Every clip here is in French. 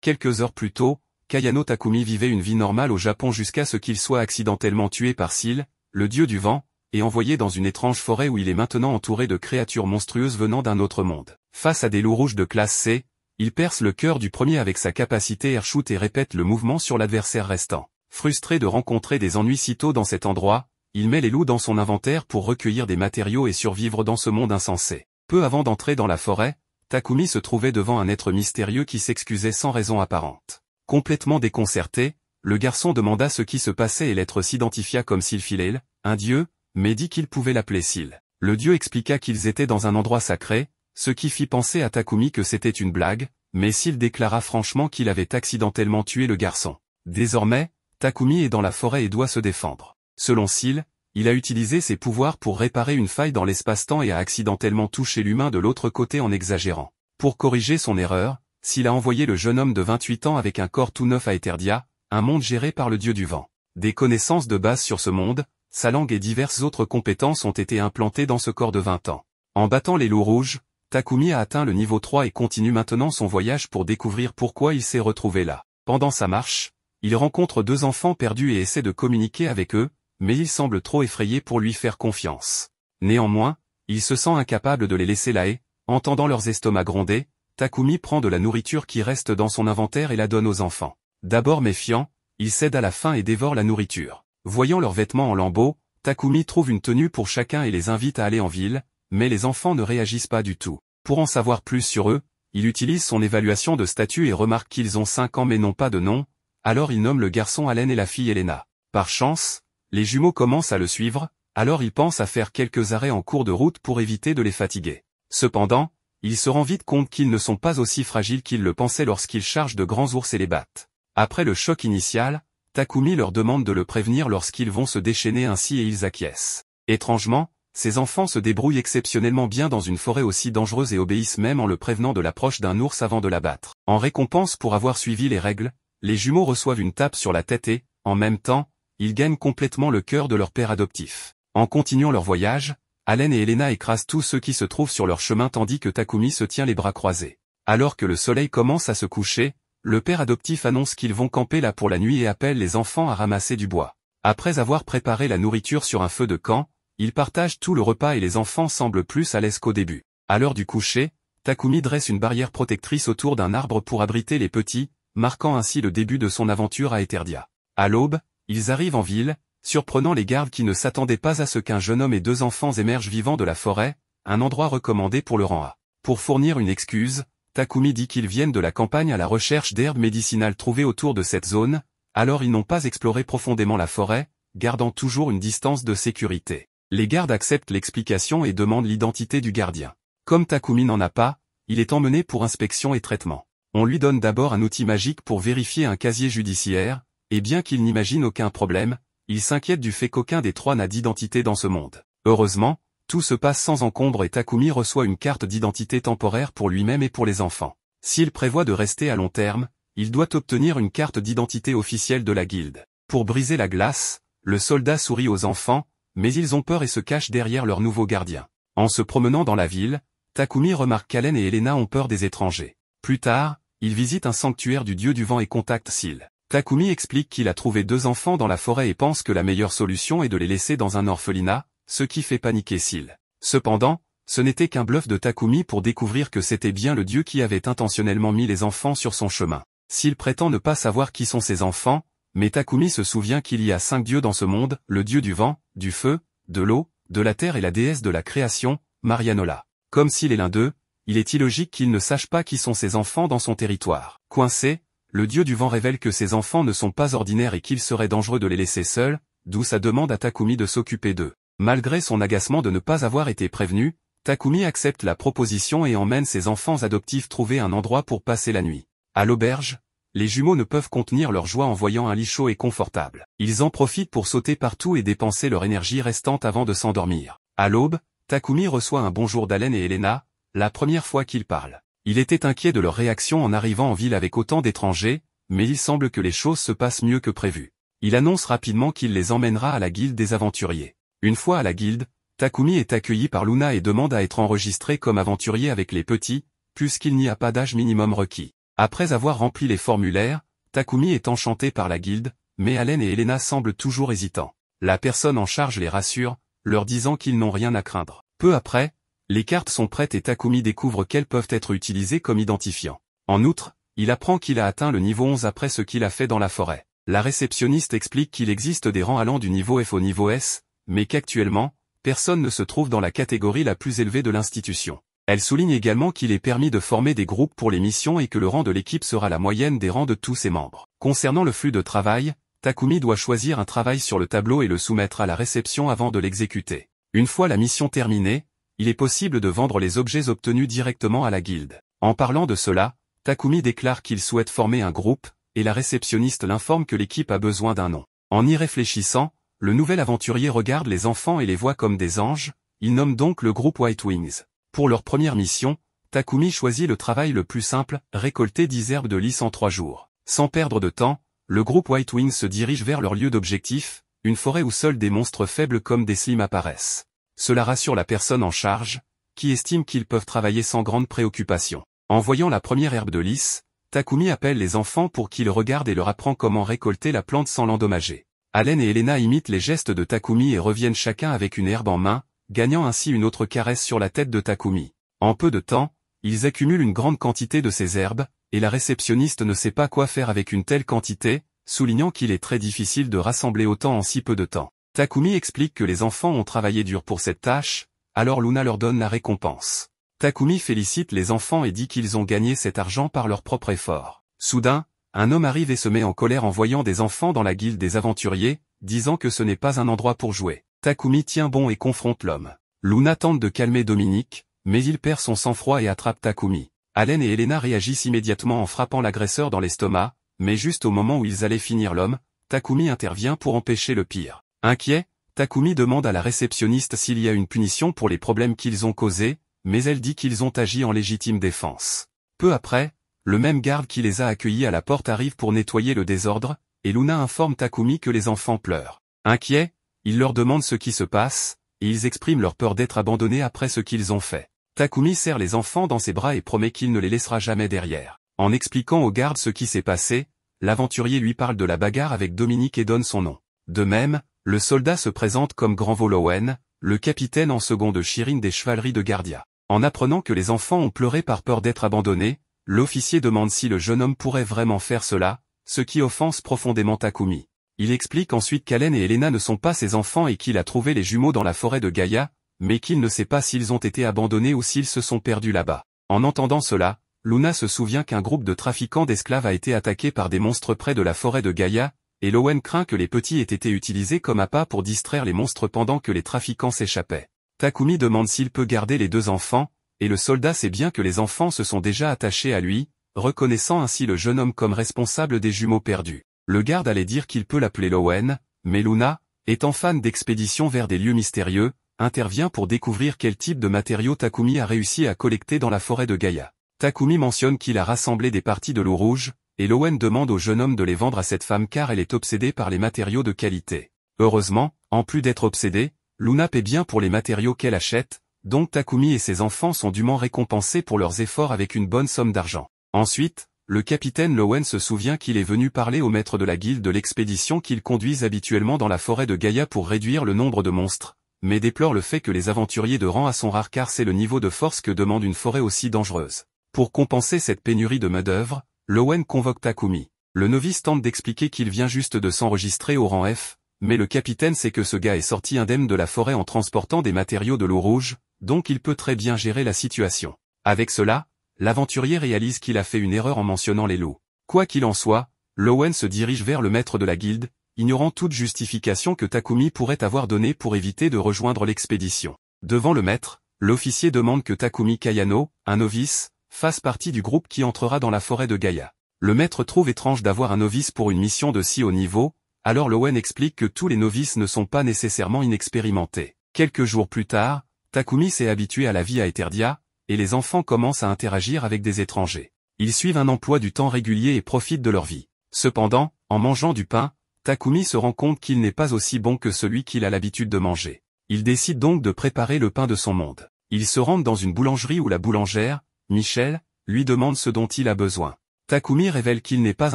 Quelques heures plus tôt, Kayano Takumi vivait une vie normale au Japon jusqu'à ce qu'il soit accidentellement tué par Seal, le dieu du vent, et envoyé dans une étrange forêt où il est maintenant entouré de créatures monstrueuses venant d'un autre monde. Face à des loups rouges de classe C, il perce le cœur du premier avec sa capacité airshoot et répète le mouvement sur l'adversaire restant. Frustré de rencontrer des ennuis si tôt dans cet endroit, il met les loups dans son inventaire pour recueillir des matériaux et survivre dans ce monde insensé. Peu avant d'entrer dans la forêt, Takumi se trouvait devant un être mystérieux qui s'excusait sans raison apparente. Complètement déconcerté, le garçon demanda ce qui se passait et l'être s'identifia comme Silphilel, un dieu, mais dit qu'il pouvait l'appeler Sil. Le dieu expliqua qu'ils étaient dans un endroit sacré, ce qui fit penser à Takumi que c'était une blague, mais Sil déclara franchement qu'il avait accidentellement tué le garçon. Désormais, Takumi est dans la forêt et doit se défendre. Selon Sil, il a utilisé ses pouvoirs pour réparer une faille dans l'espace-temps et a accidentellement touché l'humain de l'autre côté en exagérant. Pour corriger son erreur, Sil a envoyé le jeune homme de 28 ans avec un corps tout neuf à Eterdia, un monde géré par le dieu du vent. Des connaissances de base sur ce monde, sa langue et diverses autres compétences ont été implantées dans ce corps de 20 ans. En battant les loups rouges, Takumi a atteint le niveau 3 et continue maintenant son voyage pour découvrir pourquoi il s'est retrouvé là. Pendant sa marche, il rencontre 2 enfants perdus et essaie de communiquer avec eux, mais ils semblent trop effrayés pour lui faire confiance. Néanmoins, il se sent incapable de les laisser là et, entendant leurs estomacs gronder, Takumi prend de la nourriture qui reste dans son inventaire et la donne aux enfants. D'abord méfiant, il cède à la faim et dévore la nourriture. Voyant leurs vêtements en lambeaux, Takumi trouve une tenue pour chacun et les invite à aller en ville, mais les enfants ne réagissent pas du tout. Pour en savoir plus sur eux, il utilise son évaluation de statut et remarque qu'ils ont 5 ans mais n'ont pas de nom, alors il nomme le garçon Allen et la fille Elena. Par chance, les jumeaux commencent à le suivre, alors il pense à faire quelques arrêts en cours de route pour éviter de les fatiguer. Cependant, il se rend vite compte qu'ils ne sont pas aussi fragiles qu'ils le pensaient lorsqu'ils chargent de grands ours et les battent. Après le choc initial, Takumi leur demande de le prévenir lorsqu'ils vont se déchaîner ainsi et ils acquiescent. Étrangement, ces enfants se débrouillent exceptionnellement bien dans une forêt aussi dangereuse et obéissent même en le prévenant de l'approche d'un ours avant de l'abattre. En récompense pour avoir suivi les règles, les jumeaux reçoivent une tape sur la tête et, en même temps, ils gagnent complètement le cœur de leur père adoptif. En continuant leur voyage, Allen et Elena écrasent tous ceux qui se trouvent sur leur chemin tandis que Takumi se tient les bras croisés. Alors que le soleil commence à se coucher, le père adoptif annonce qu'ils vont camper là pour la nuit et appelle les enfants à ramasser du bois. Après avoir préparé la nourriture sur un feu de camp, ils partagent tout le repas et les enfants semblent plus à l'aise qu'au début. À l'heure du coucher, Takumi dresse une barrière protectrice autour d'un arbre pour abriter les petits, marquant ainsi le début de son aventure à Eterdia. À l'aube, ils arrivent en ville, surprenant les gardes qui ne s'attendaient pas à ce qu'un jeune homme et 2 enfants émergent vivants de la forêt, un endroit recommandé pour le rang A. Pour fournir une excuse, Takumi dit qu'ils viennent de la campagne à la recherche d'herbes médicinales trouvées autour de cette zone, alors ils n'ont pas exploré profondément la forêt, gardant toujours une distance de sécurité. Les gardes acceptent l'explication et demandent l'identité du gardien. Comme Takumi n'en a pas, il est emmené pour inspection et traitement. On lui donne d'abord un outil magique pour vérifier un casier judiciaire, et bien qu'il n'imagine aucun problème, il s'inquiète du fait qu'aucun des 3 n'a d'identité dans ce monde. Heureusement, tout se passe sans encombre et Takumi reçoit une carte d'identité temporaire pour lui-même et pour les enfants. S'il prévoit de rester à long terme, il doit obtenir une carte d'identité officielle de la guilde. Pour briser la glace, le soldat sourit aux enfants, mais ils ont peur et se cachent derrière leur nouveau gardien. En se promenant dans la ville, Takumi remarque qu'Allen et Elena ont peur des étrangers. Plus tard, il visite un sanctuaire du dieu du vent et contacte Sil. Takumi explique qu'il a trouvé 2 enfants dans la forêt et pense que la meilleure solution est de les laisser dans un orphelinat, ce qui fait paniquer Sil. Cependant, ce n'était qu'un bluff de Takumi pour découvrir que c'était bien le dieu qui avait intentionnellement mis les enfants sur son chemin. Sil prétend ne pas savoir qui sont ses enfants, mais Takumi se souvient qu'il y a 5 dieux dans ce monde, le dieu du vent, du feu, de l'eau, de la terre et la déesse de la création, Marianola. Comme Sil est l'un d'eux, il est illogique qu'il ne sache pas qui sont ses enfants dans son territoire. Coincé, le dieu du vent révèle que ses enfants ne sont pas ordinaires et qu'il serait dangereux de les laisser seuls, d'où sa demande à Takumi de s'occuper d'eux. Malgré son agacement de ne pas avoir été prévenu, Takumi accepte la proposition et emmène ses enfants adoptifs trouver un endroit pour passer la nuit. À l'auberge, les jumeaux ne peuvent contenir leur joie en voyant un lit chaud et confortable. Ils en profitent pour sauter partout et dépenser leur énergie restante avant de s'endormir. À l'aube, Takumi reçoit un bonjour d'Allen et Elena, la première fois qu'ils parlent. Il était inquiet de leur réaction en arrivant en ville avec autant d'étrangers, mais il semble que les choses se passent mieux que prévu. Il annonce rapidement qu'il les emmènera à la guilde des aventuriers. Une fois à la guilde, Takumi est accueilli par Luna et demande à être enregistré comme aventurier avec les petits, puisqu'il n'y a pas d'âge minimum requis. Après avoir rempli les formulaires, Takumi est enchanté par la guilde, mais Allen et Elena semblent toujours hésitants. La personne en charge les rassure, leur disant qu'ils n'ont rien à craindre. Peu après, les cartes sont prêtes et Takumi découvre qu'elles peuvent être utilisées comme identifiants. En outre, il apprend qu'il a atteint le niveau 11 après ce qu'il a fait dans la forêt. La réceptionniste explique qu'il existe des rangs allant du niveau F au niveau S, mais qu'actuellement, personne ne se trouve dans la catégorie la plus élevée de l'institution. Elle souligne également qu'il est permis de former des groupes pour les missions et que le rang de l'équipe sera la moyenne des rangs de tous ses membres. Concernant le flux de travail, Takumi doit choisir un travail sur le tableau et le soumettre à la réception avant de l'exécuter. Une fois la mission terminée, il est possible de vendre les objets obtenus directement à la guilde. En parlant de cela, Takumi déclare qu'il souhaite former un groupe, et la réceptionniste l'informe que l'équipe a besoin d'un nom. En y réfléchissant, le nouvel aventurier regarde les enfants et les voit comme des anges, il nomme donc le groupe White Wings. Pour leur première mission, Takumi choisit le travail le plus simple, récolter 10 herbes de lys en 3 jours. Sans perdre de temps, le groupe White Wings se dirige vers leur lieu d'objectif, une forêt où seuls des monstres faibles comme des slimes apparaissent. Cela rassure la personne en charge, qui estime qu'ils peuvent travailler sans grande préoccupation. En voyant la première herbe de lys, Takumi appelle les enfants pour qu'ils regardent et leur apprend comment récolter la plante sans l'endommager. Allen et Elena imitent les gestes de Takumi et reviennent chacun avec une herbe en main, gagnant ainsi une autre caresse sur la tête de Takumi. En peu de temps, ils accumulent une grande quantité de ces herbes, et la réceptionniste ne sait pas quoi faire avec une telle quantité, soulignant qu'il est très difficile de rassembler autant en si peu de temps. Takumi explique que les enfants ont travaillé dur pour cette tâche, alors Luna leur donne la récompense. Takumi félicite les enfants et dit qu'ils ont gagné cet argent par leur propre effort. Soudain, un homme arrive et se met en colère en voyant des enfants dans la guilde des aventuriers, disant que ce n'est pas un endroit pour jouer. Takumi tient bon et confronte l'homme. Luna tente de calmer Dominique, mais il perd son sang-froid et attrape Takumi. Allen et Elena réagissent immédiatement en frappant l'agresseur dans l'estomac, mais juste au moment où ils allaient finir l'homme, Takumi intervient pour empêcher le pire. Inquiet, Takumi demande à la réceptionniste s'il y a une punition pour les problèmes qu'ils ont causés, mais elle dit qu'ils ont agi en légitime défense. Peu après, le même garde qui les a accueillis à la porte arrive pour nettoyer le désordre, et Luna informe Takumi que les enfants pleurent. Inquiet, il leur demande ce qui se passe, et ils expriment leur peur d'être abandonnés après ce qu'ils ont fait. Takumi serre les enfants dans ses bras et promet qu'il ne les laissera jamais derrière. En expliquant au garde ce qui s'est passé, l'aventurier lui parle de la bagarre avec Dominique et donne son nom. De même, le soldat se présente comme Grand Volowen, le capitaine en second de Shirin des chevaleries de Gardia. En apprenant que les enfants ont pleuré par peur d'être abandonnés, l'officier demande si le jeune homme pourrait vraiment faire cela, ce qui offense profondément Takumi. Il explique ensuite qu'Allen et Elena ne sont pas ses enfants et qu'il a trouvé les jumeaux dans la forêt de Gaïa, mais qu'il ne sait pas s'ils ont été abandonnés ou s'ils se sont perdus là-bas. En entendant cela, Luna se souvient qu'un groupe de trafiquants d'esclaves a été attaqué par des monstres près de la forêt de Gaïa, et Lowen craint que les petits aient été utilisés comme appât pour distraire les monstres pendant que les trafiquants s'échappaient. Takumi demande s'il peut garder les 2 enfants, et le soldat sait bien que les enfants se sont déjà attachés à lui, reconnaissant ainsi le jeune homme comme responsable des jumeaux perdus. Le garde allait dire qu'il peut l'appeler Lowen, mais Luna, étant fan d'expéditions vers des lieux mystérieux, intervient pour découvrir quel type de matériaux Takumi a réussi à collecter dans la forêt de Gaïa. Takumi mentionne qu'il a rassemblé des parties de l'eau rouge, et Lowen demande au jeune homme de les vendre à cette femme car elle est obsédée par les matériaux de qualité. Heureusement, en plus d'être obsédée, Luna paie bien pour les matériaux qu'elle achète, donc Takumi et ses enfants sont dûment récompensés pour leurs efforts avec une bonne somme d'argent. Ensuite, le capitaine Lowen se souvient qu'il est venu parler au maître de la guilde de l'expédition qu'ils conduisent habituellement dans la forêt de Gaïa pour réduire le nombre de monstres, mais déplore le fait que les aventuriers de rang A sont rares car c'est le niveau de force que demande une forêt aussi dangereuse. Pour compenser cette pénurie de main-d'œuvre, Lowen convoque Takumi. Le novice tente d'expliquer qu'il vient juste de s'enregistrer au rang F, mais le capitaine sait que ce gars est sorti indemne de la forêt en transportant des matériaux de l'eau rouge, donc il peut très bien gérer la situation. Avec cela, l'aventurier réalise qu'il a fait une erreur en mentionnant les loups. Quoi qu'il en soit, Lowen se dirige vers le maître de la guilde, ignorant toute justification que Takumi pourrait avoir donnée pour éviter de rejoindre l'expédition. Devant le maître, l'officier demande que Takumi Kayano, un novice, fasse partie du groupe qui entrera dans la forêt de Gaïa. Le maître trouve étrange d'avoir un novice pour une mission de si haut niveau, alors Lowen explique que tous les novices ne sont pas nécessairement inexpérimentés. Quelques jours plus tard, Takumi s'est habitué à la vie à Eterdia, et les enfants commencent à interagir avec des étrangers. Ils suivent un emploi du temps régulier et profitent de leur vie. Cependant, en mangeant du pain, Takumi se rend compte qu'il n'est pas aussi bon que celui qu'il a l'habitude de manger. Il décide donc de préparer le pain de son monde. Il se rend dans une boulangerie où la boulangère, Michel, lui demande ce dont il a besoin. Takumi révèle qu'il n'est pas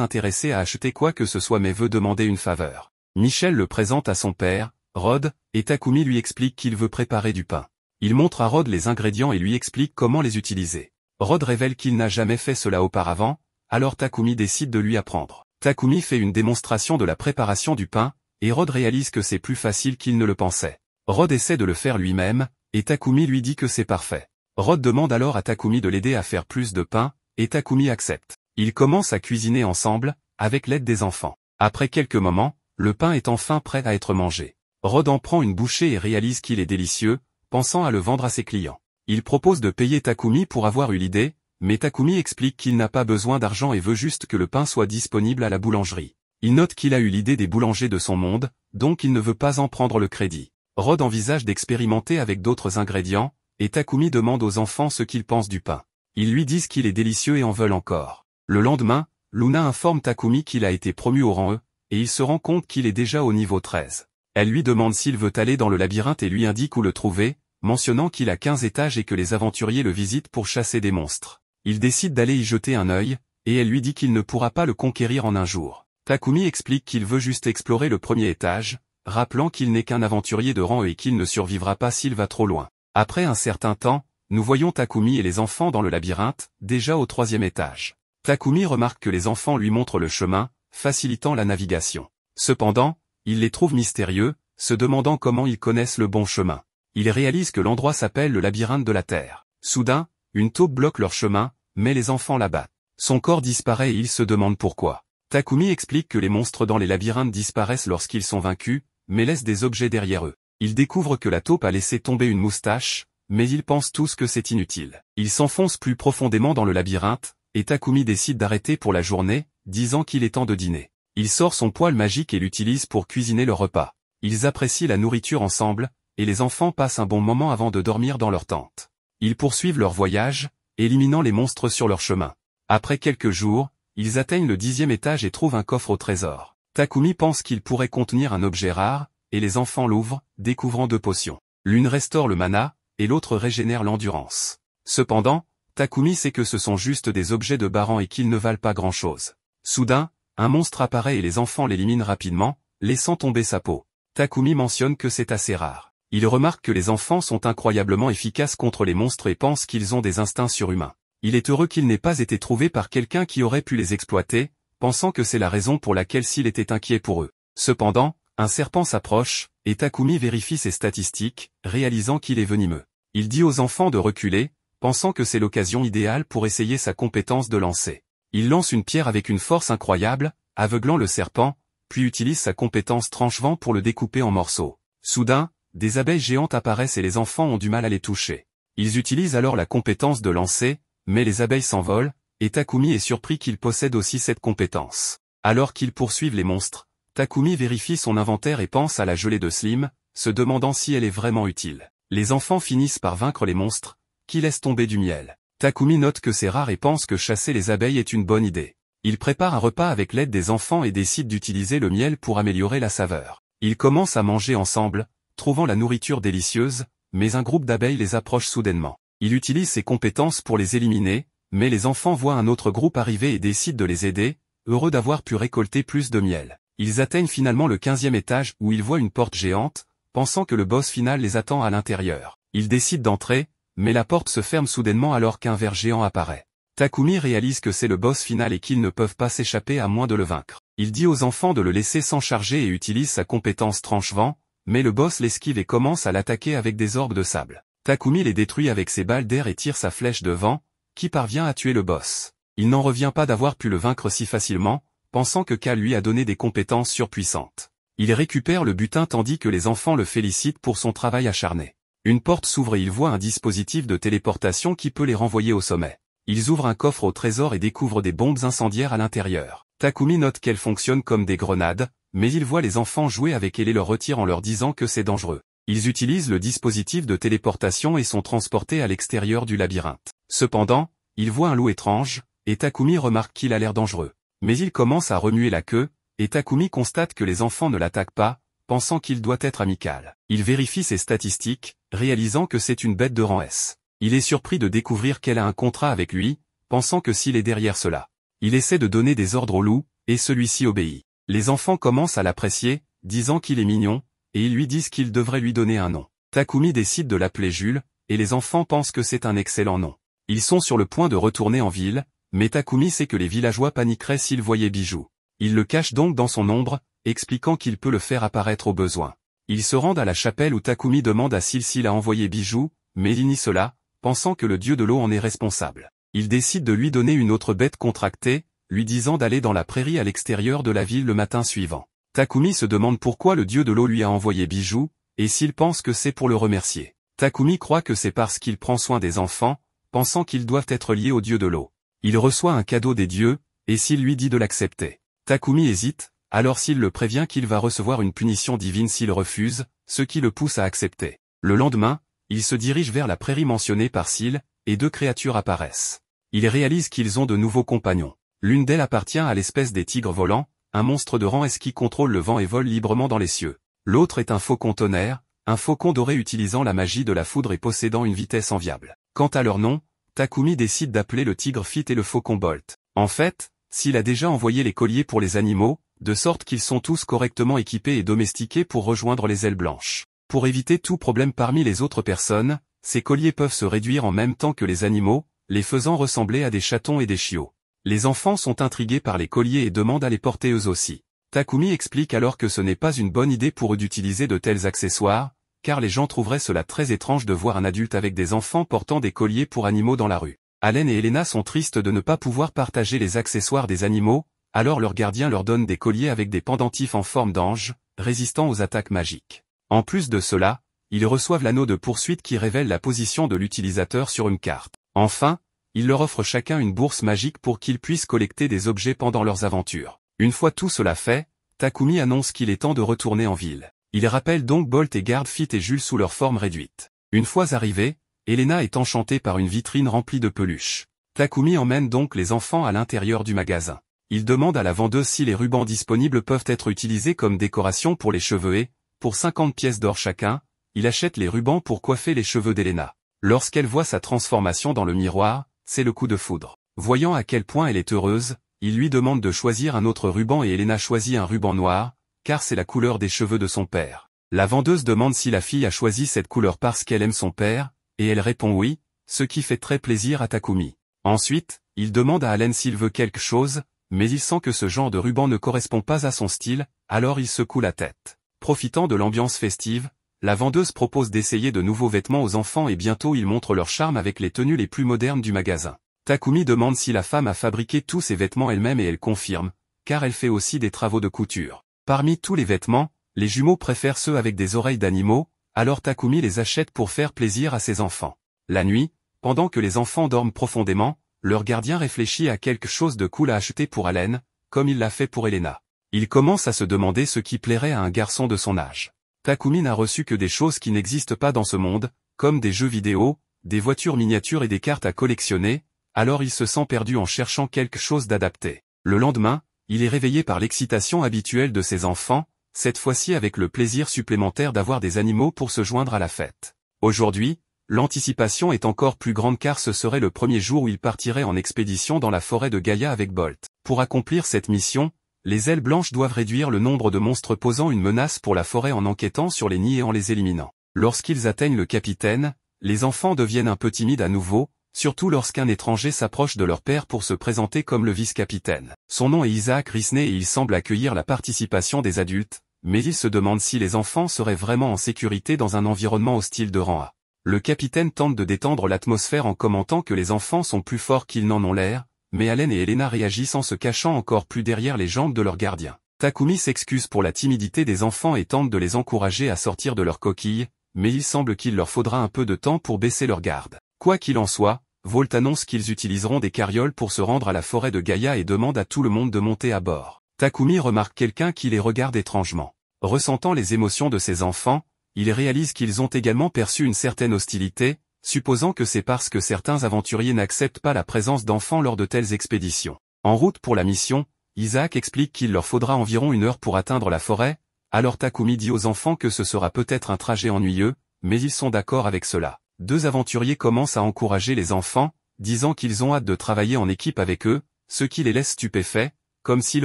intéressé à acheter quoi que ce soit mais veut demander une faveur. Michel le présente à son père, Rod, et Takumi lui explique qu'il veut préparer du pain. Il montre à Rod les ingrédients et lui explique comment les utiliser. Rod révèle qu'il n'a jamais fait cela auparavant, alors Takumi décide de lui apprendre. Takumi fait une démonstration de la préparation du pain, et Rod réalise que c'est plus facile qu'il ne le pensait. Rod essaie de le faire lui-même, et Takumi lui dit que c'est parfait. Rod demande alors à Takumi de l'aider à faire plus de pain, et Takumi accepte. Ils commencent à cuisiner ensemble, avec l'aide des enfants. Après quelques moments, le pain est enfin prêt à être mangé. Rod en prend une bouchée et réalise qu'il est délicieux, pensant à le vendre à ses clients. Il propose de payer Takumi pour avoir eu l'idée, mais Takumi explique qu'il n'a pas besoin d'argent et veut juste que le pain soit disponible à la boulangerie. Il note qu'il a eu l'idée des boulangers de son monde, donc il ne veut pas en prendre le crédit. Rod envisage d'expérimenter avec d'autres ingrédients, et Takumi demande aux enfants ce qu'ils pensent du pain. Ils lui disent qu'il est délicieux et en veulent encore. Le lendemain, Luna informe Takumi qu'il a été promu au rang E, et il se rend compte qu'il est déjà au niveau 13. Elle lui demande s'il veut aller dans le labyrinthe et lui indique où le trouver, mentionnant qu'il a 15 étages et que les aventuriers le visitent pour chasser des monstres. Il décide d'aller y jeter un œil, et elle lui dit qu'il ne pourra pas le conquérir en un jour. Takumi explique qu'il veut juste explorer le premier étage, rappelant qu'il n'est qu'un aventurier de rang E et qu'il ne survivra pas s'il va trop loin. Après un certain temps, nous voyons Takumi et les enfants dans le labyrinthe, déjà au 3e étage. Takumi remarque que les enfants lui montrent le chemin, facilitant la navigation. Cependant, il les trouve mystérieux, se demandant comment ils connaissent le bon chemin. Il réalise que l'endroit s'appelle le labyrinthe de la Terre. Soudain, une taupe bloque leur chemin, mais les enfants la battent. Son corps disparaît et il se demande pourquoi. Takumi explique que les monstres dans les labyrinthes disparaissent lorsqu'ils sont vaincus, mais laissent des objets derrière eux. Il découvre que la taupe a laissé tomber une moustache, mais ils pensent tous que c'est inutile. Ils s'enfoncent plus profondément dans le labyrinthe, et Takumi décide d'arrêter pour la journée, disant qu'il est temps de dîner. Il sort son poêle magique et l'utilise pour cuisiner leur repas. Ils apprécient la nourriture ensemble, et les enfants passent un bon moment avant de dormir dans leur tente. Ils poursuivent leur voyage, éliminant les monstres sur leur chemin. Après quelques jours, ils atteignent le 10e étage et trouvent un coffre au trésor. Takumi pense qu'il pourrait contenir un objet rare, et les enfants l'ouvrent, découvrant 2 potions. L'une restaure le mana, et l'autre régénère l'endurance. Cependant, Takumi sait que ce sont juste des objets de Baran et qu'ils ne valent pas grand-chose. Soudain, un monstre apparaît et les enfants l'éliminent rapidement, laissant tomber sa peau. Takumi mentionne que c'est assez rare. Il remarque que les enfants sont incroyablement efficaces contre les monstres et pense qu'ils ont des instincts surhumains. Il est heureux qu'il n'ait pas été trouvé par quelqu'un qui aurait pu les exploiter, pensant que c'est la raison pour laquelle s'il était inquiet pour eux. Cependant, un serpent s'approche, et Takumi vérifie ses statistiques, réalisant qu'il est venimeux. Il dit aux enfants de reculer, pensant que c'est l'occasion idéale pour essayer sa compétence de lancer. Il lance une pierre avec une force incroyable, aveuglant le serpent, puis utilise sa compétence tranche-vent pour le découper en morceaux. Soudain, des abeilles géantes apparaissent et les enfants ont du mal à les toucher. Ils utilisent alors la compétence de lancer, mais les abeilles s'envolent, et Takumi est surpris qu'il possède aussi cette compétence. Alors qu'ils poursuivent les monstres, Takumi vérifie son inventaire et pense à la gelée de Slim, se demandant si elle est vraiment utile. Les enfants finissent par vaincre les monstres, qui laissent tomber du miel. Takumi note que c'est rare et pense que chasser les abeilles est une bonne idée. Il prépare un repas avec l'aide des enfants et décide d'utiliser le miel pour améliorer la saveur. Ils commencent à manger ensemble, trouvant la nourriture délicieuse, mais un groupe d'abeilles les approche soudainement. Il utilise ses compétences pour les éliminer, mais les enfants voient un autre groupe arriver et décident de les aider, heureux d'avoir pu récolter plus de miel. Ils atteignent finalement le 15e étage où ils voient une porte géante, pensant que le boss final les attend à l'intérieur. Ils décident d'entrer, mais la porte se ferme soudainement alors qu'un ver géant apparaît. Takumi réalise que c'est le boss final et qu'ils ne peuvent pas s'échapper à moins de le vaincre. Il dit aux enfants de le laisser s'en charger et utilise sa compétence tranche-vent, mais le boss l'esquive et commence à l'attaquer avec des orbes de sable. Takumi les détruit avec ses balles d'air et tire sa flèche de vent, qui parvient à tuer le boss. Il n'en revient pas d'avoir pu le vaincre si facilement, pensant que K lui a donné des compétences surpuissantes. Il récupère le butin tandis que les enfants le félicitent pour son travail acharné. Une porte s'ouvre et il voit un dispositif de téléportation qui peut les renvoyer au sommet. Ils ouvrent un coffre au trésor et découvrent des bombes incendiaires à l'intérieur. Takumi note qu'elles fonctionnent comme des grenades, mais il voit les enfants jouer avec et les leur retire en leur disant que c'est dangereux. Ils utilisent le dispositif de téléportation et sont transportés à l'extérieur du labyrinthe. Cependant, il voit un loup étrange, et Takumi remarque qu'il a l'air dangereux. Mais il commence à remuer la queue, et Takumi constate que les enfants ne l'attaquent pas, pensant qu'il doit être amical. Il vérifie ses statistiques, réalisant que c'est une bête de rang S. Il est surpris de découvrir qu'elle a un contrat avec lui, pensant que s'il est derrière cela, Il essaie de donner des ordres au loup, et celui-ci obéit. Les enfants commencent à l'apprécier, disant qu'il est mignon, et ils lui disent qu'ils devraient lui donner un nom. Takumi décide de l'appeler Jules, et les enfants pensent que c'est un excellent nom. Ils sont sur le point de retourner en ville, mais Takumi sait que les villageois paniqueraient s'ils voyaient Bijou. Il le cache donc dans son ombre, expliquant qu'il peut le faire apparaître au besoin. Ils se rendent à la chapelle où Takumi demande à s'il a envoyé Bijou, mais il nie cela, pensant que le dieu de l'eau en est responsable. Il décide de lui donner une autre bête contractée, lui disant d'aller dans la prairie à l'extérieur de la ville le matin suivant. Takumi se demande pourquoi le dieu de l'eau lui a envoyé Bijou, et s'il pense que c'est pour le remercier. Takumi croit que c'est parce qu'il prend soin des enfants, pensant qu'ils doivent être liés au dieu de l'eau. Il reçoit un cadeau des dieux, et s'il lui dit de l'accepter. Takumi hésite, alors s'il le prévient qu'il va recevoir une punition divine s'il refuse, ce qui le pousse à accepter. Le lendemain, il se dirige vers la prairie mentionnée par Seal, et deux créatures apparaissent. Il réalise qu'ils ont de nouveaux compagnons. L'une d'elles appartient à l'espèce des tigres volants, un monstre de rang S qui contrôle le vent et vole librement dans les cieux. L'autre est un faucon tonnerre, un faucon doré utilisant la magie de la foudre et possédant une vitesse enviable. Quant à leur nom, Takumi décide d'appeler le tigre Fit et le faucon Bolt. En fait, Seal a déjà envoyé les colliers pour les animaux, de sorte qu'ils sont tous correctement équipés et domestiqués pour rejoindre les ailes blanches. Pour éviter tout problème parmi les autres personnes, ces colliers peuvent se réduire en même temps que les animaux, les faisant ressembler à des chatons et des chiots. Les enfants sont intrigués par les colliers et demandent à les porter eux aussi. Takumi explique alors que ce n'est pas une bonne idée pour eux d'utiliser de tels accessoires, car les gens trouveraient cela très étrange de voir un adulte avec des enfants portant des colliers pour animaux dans la rue. Allen et Elena sont tristes de ne pas pouvoir partager les accessoires des animaux, alors leur gardien leur donne des colliers avec des pendentifs en forme d'ange, résistant aux attaques magiques. En plus de cela, ils reçoivent l'anneau de poursuite qui révèle la position de l'utilisateur sur une carte. Enfin, ils leur offrent chacun une bourse magique pour qu'ils puissent collecter des objets pendant leurs aventures. Une fois tout cela fait, Takumi annonce qu'il est temps de retourner en ville. Il rappelle donc Bolt et garde Fit et Jules sous leur forme réduite. Une fois arrivés, Elena est enchantée par une vitrine remplie de peluches. Takumi emmène donc les enfants à l'intérieur du magasin. Il demande à la vendeuse si les rubans disponibles peuvent être utilisés comme décoration pour les cheveux et, pour 50 pièces d'or chacun, il achète les rubans pour coiffer les cheveux d'Elena. Lorsqu'elle voit sa transformation dans le miroir, c'est le coup de foudre. Voyant à quel point elle est heureuse, il lui demande de choisir un autre ruban et Elena choisit un ruban noir, car c'est la couleur des cheveux de son père. La vendeuse demande si la fille a choisi cette couleur parce qu'elle aime son père, et elle répond oui, ce qui fait très plaisir à Takumi. Ensuite, il demande à Allen s'il veut quelque chose, mais il sent que ce genre de ruban ne correspond pas à son style, alors il secoue la tête. Profitant de l'ambiance festive, la vendeuse propose d'essayer de nouveaux vêtements aux enfants et bientôt ils montrent leur charme avec les tenues les plus modernes du magasin. Takumi demande si la femme a fabriqué tous ses vêtements elle-même et elle confirme, car elle fait aussi des travaux de couture. Parmi tous les vêtements, les jumeaux préfèrent ceux avec des oreilles d'animaux, alors Takumi les achète pour faire plaisir à ses enfants. La nuit, pendant que les enfants dorment profondément, leur gardien réfléchit à quelque chose de cool à acheter pour Allen, comme il l'a fait pour Elena. Il commence à se demander ce qui plairait à un garçon de son âge. Takumi n'a reçu que des choses qui n'existent pas dans ce monde, comme des jeux vidéo, des voitures miniatures et des cartes à collectionner, alors il se sent perdu en cherchant quelque chose d'adapté. Le lendemain, il est réveillé par l'excitation habituelle de ses enfants, cette fois-ci avec le plaisir supplémentaire d'avoir des animaux pour se joindre à la fête. Aujourd'hui, l'anticipation est encore plus grande car ce serait le premier jour où il partirait en expédition dans la forêt de Gaïa avec Bolt. Pour accomplir cette mission, les ailes blanches doivent réduire le nombre de monstres posant une menace pour la forêt en enquêtant sur les nids et en les éliminant. Lorsqu'ils atteignent le capitaine, les enfants deviennent un peu timides à nouveau, surtout lorsqu'un étranger s'approche de leur père pour se présenter comme le vice-capitaine. Son nom est Isaac Risney et il semble accueillir la participation des adultes, mais il se demande si les enfants seraient vraiment en sécurité dans un environnement hostile de rang A. Le capitaine tente de détendre l'atmosphère en commentant que les enfants sont plus forts qu'ils n'en ont l'air, mais Allen et Elena réagissent en se cachant encore plus derrière les jambes de leur gardien. Takumi s'excuse pour la timidité des enfants et tente de les encourager à sortir de leur coquille, mais il semble qu'il leur faudra un peu de temps pour baisser leur garde. Quoi qu'il en soit, Volt annonce qu'ils utiliseront des carrioles pour se rendre à la forêt de Gaïa et demande à tout le monde de monter à bord. Takumi remarque quelqu'un qui les regarde étrangement. Ressentant les émotions de ses enfants, il réalise qu'ils ont également perçu une certaine hostilité, supposant que c'est parce que certains aventuriers n'acceptent pas la présence d'enfants lors de telles expéditions. En route pour la mission, Isaac explique qu'il leur faudra environ 1 heure pour atteindre la forêt, alors Takumi dit aux enfants que ce sera peut-être un trajet ennuyeux, mais ils sont d'accord avec cela. Deux aventuriers commencent à encourager les enfants, disant qu'ils ont hâte de travailler en équipe avec eux, ce qui les laisse stupéfaits, comme s'ils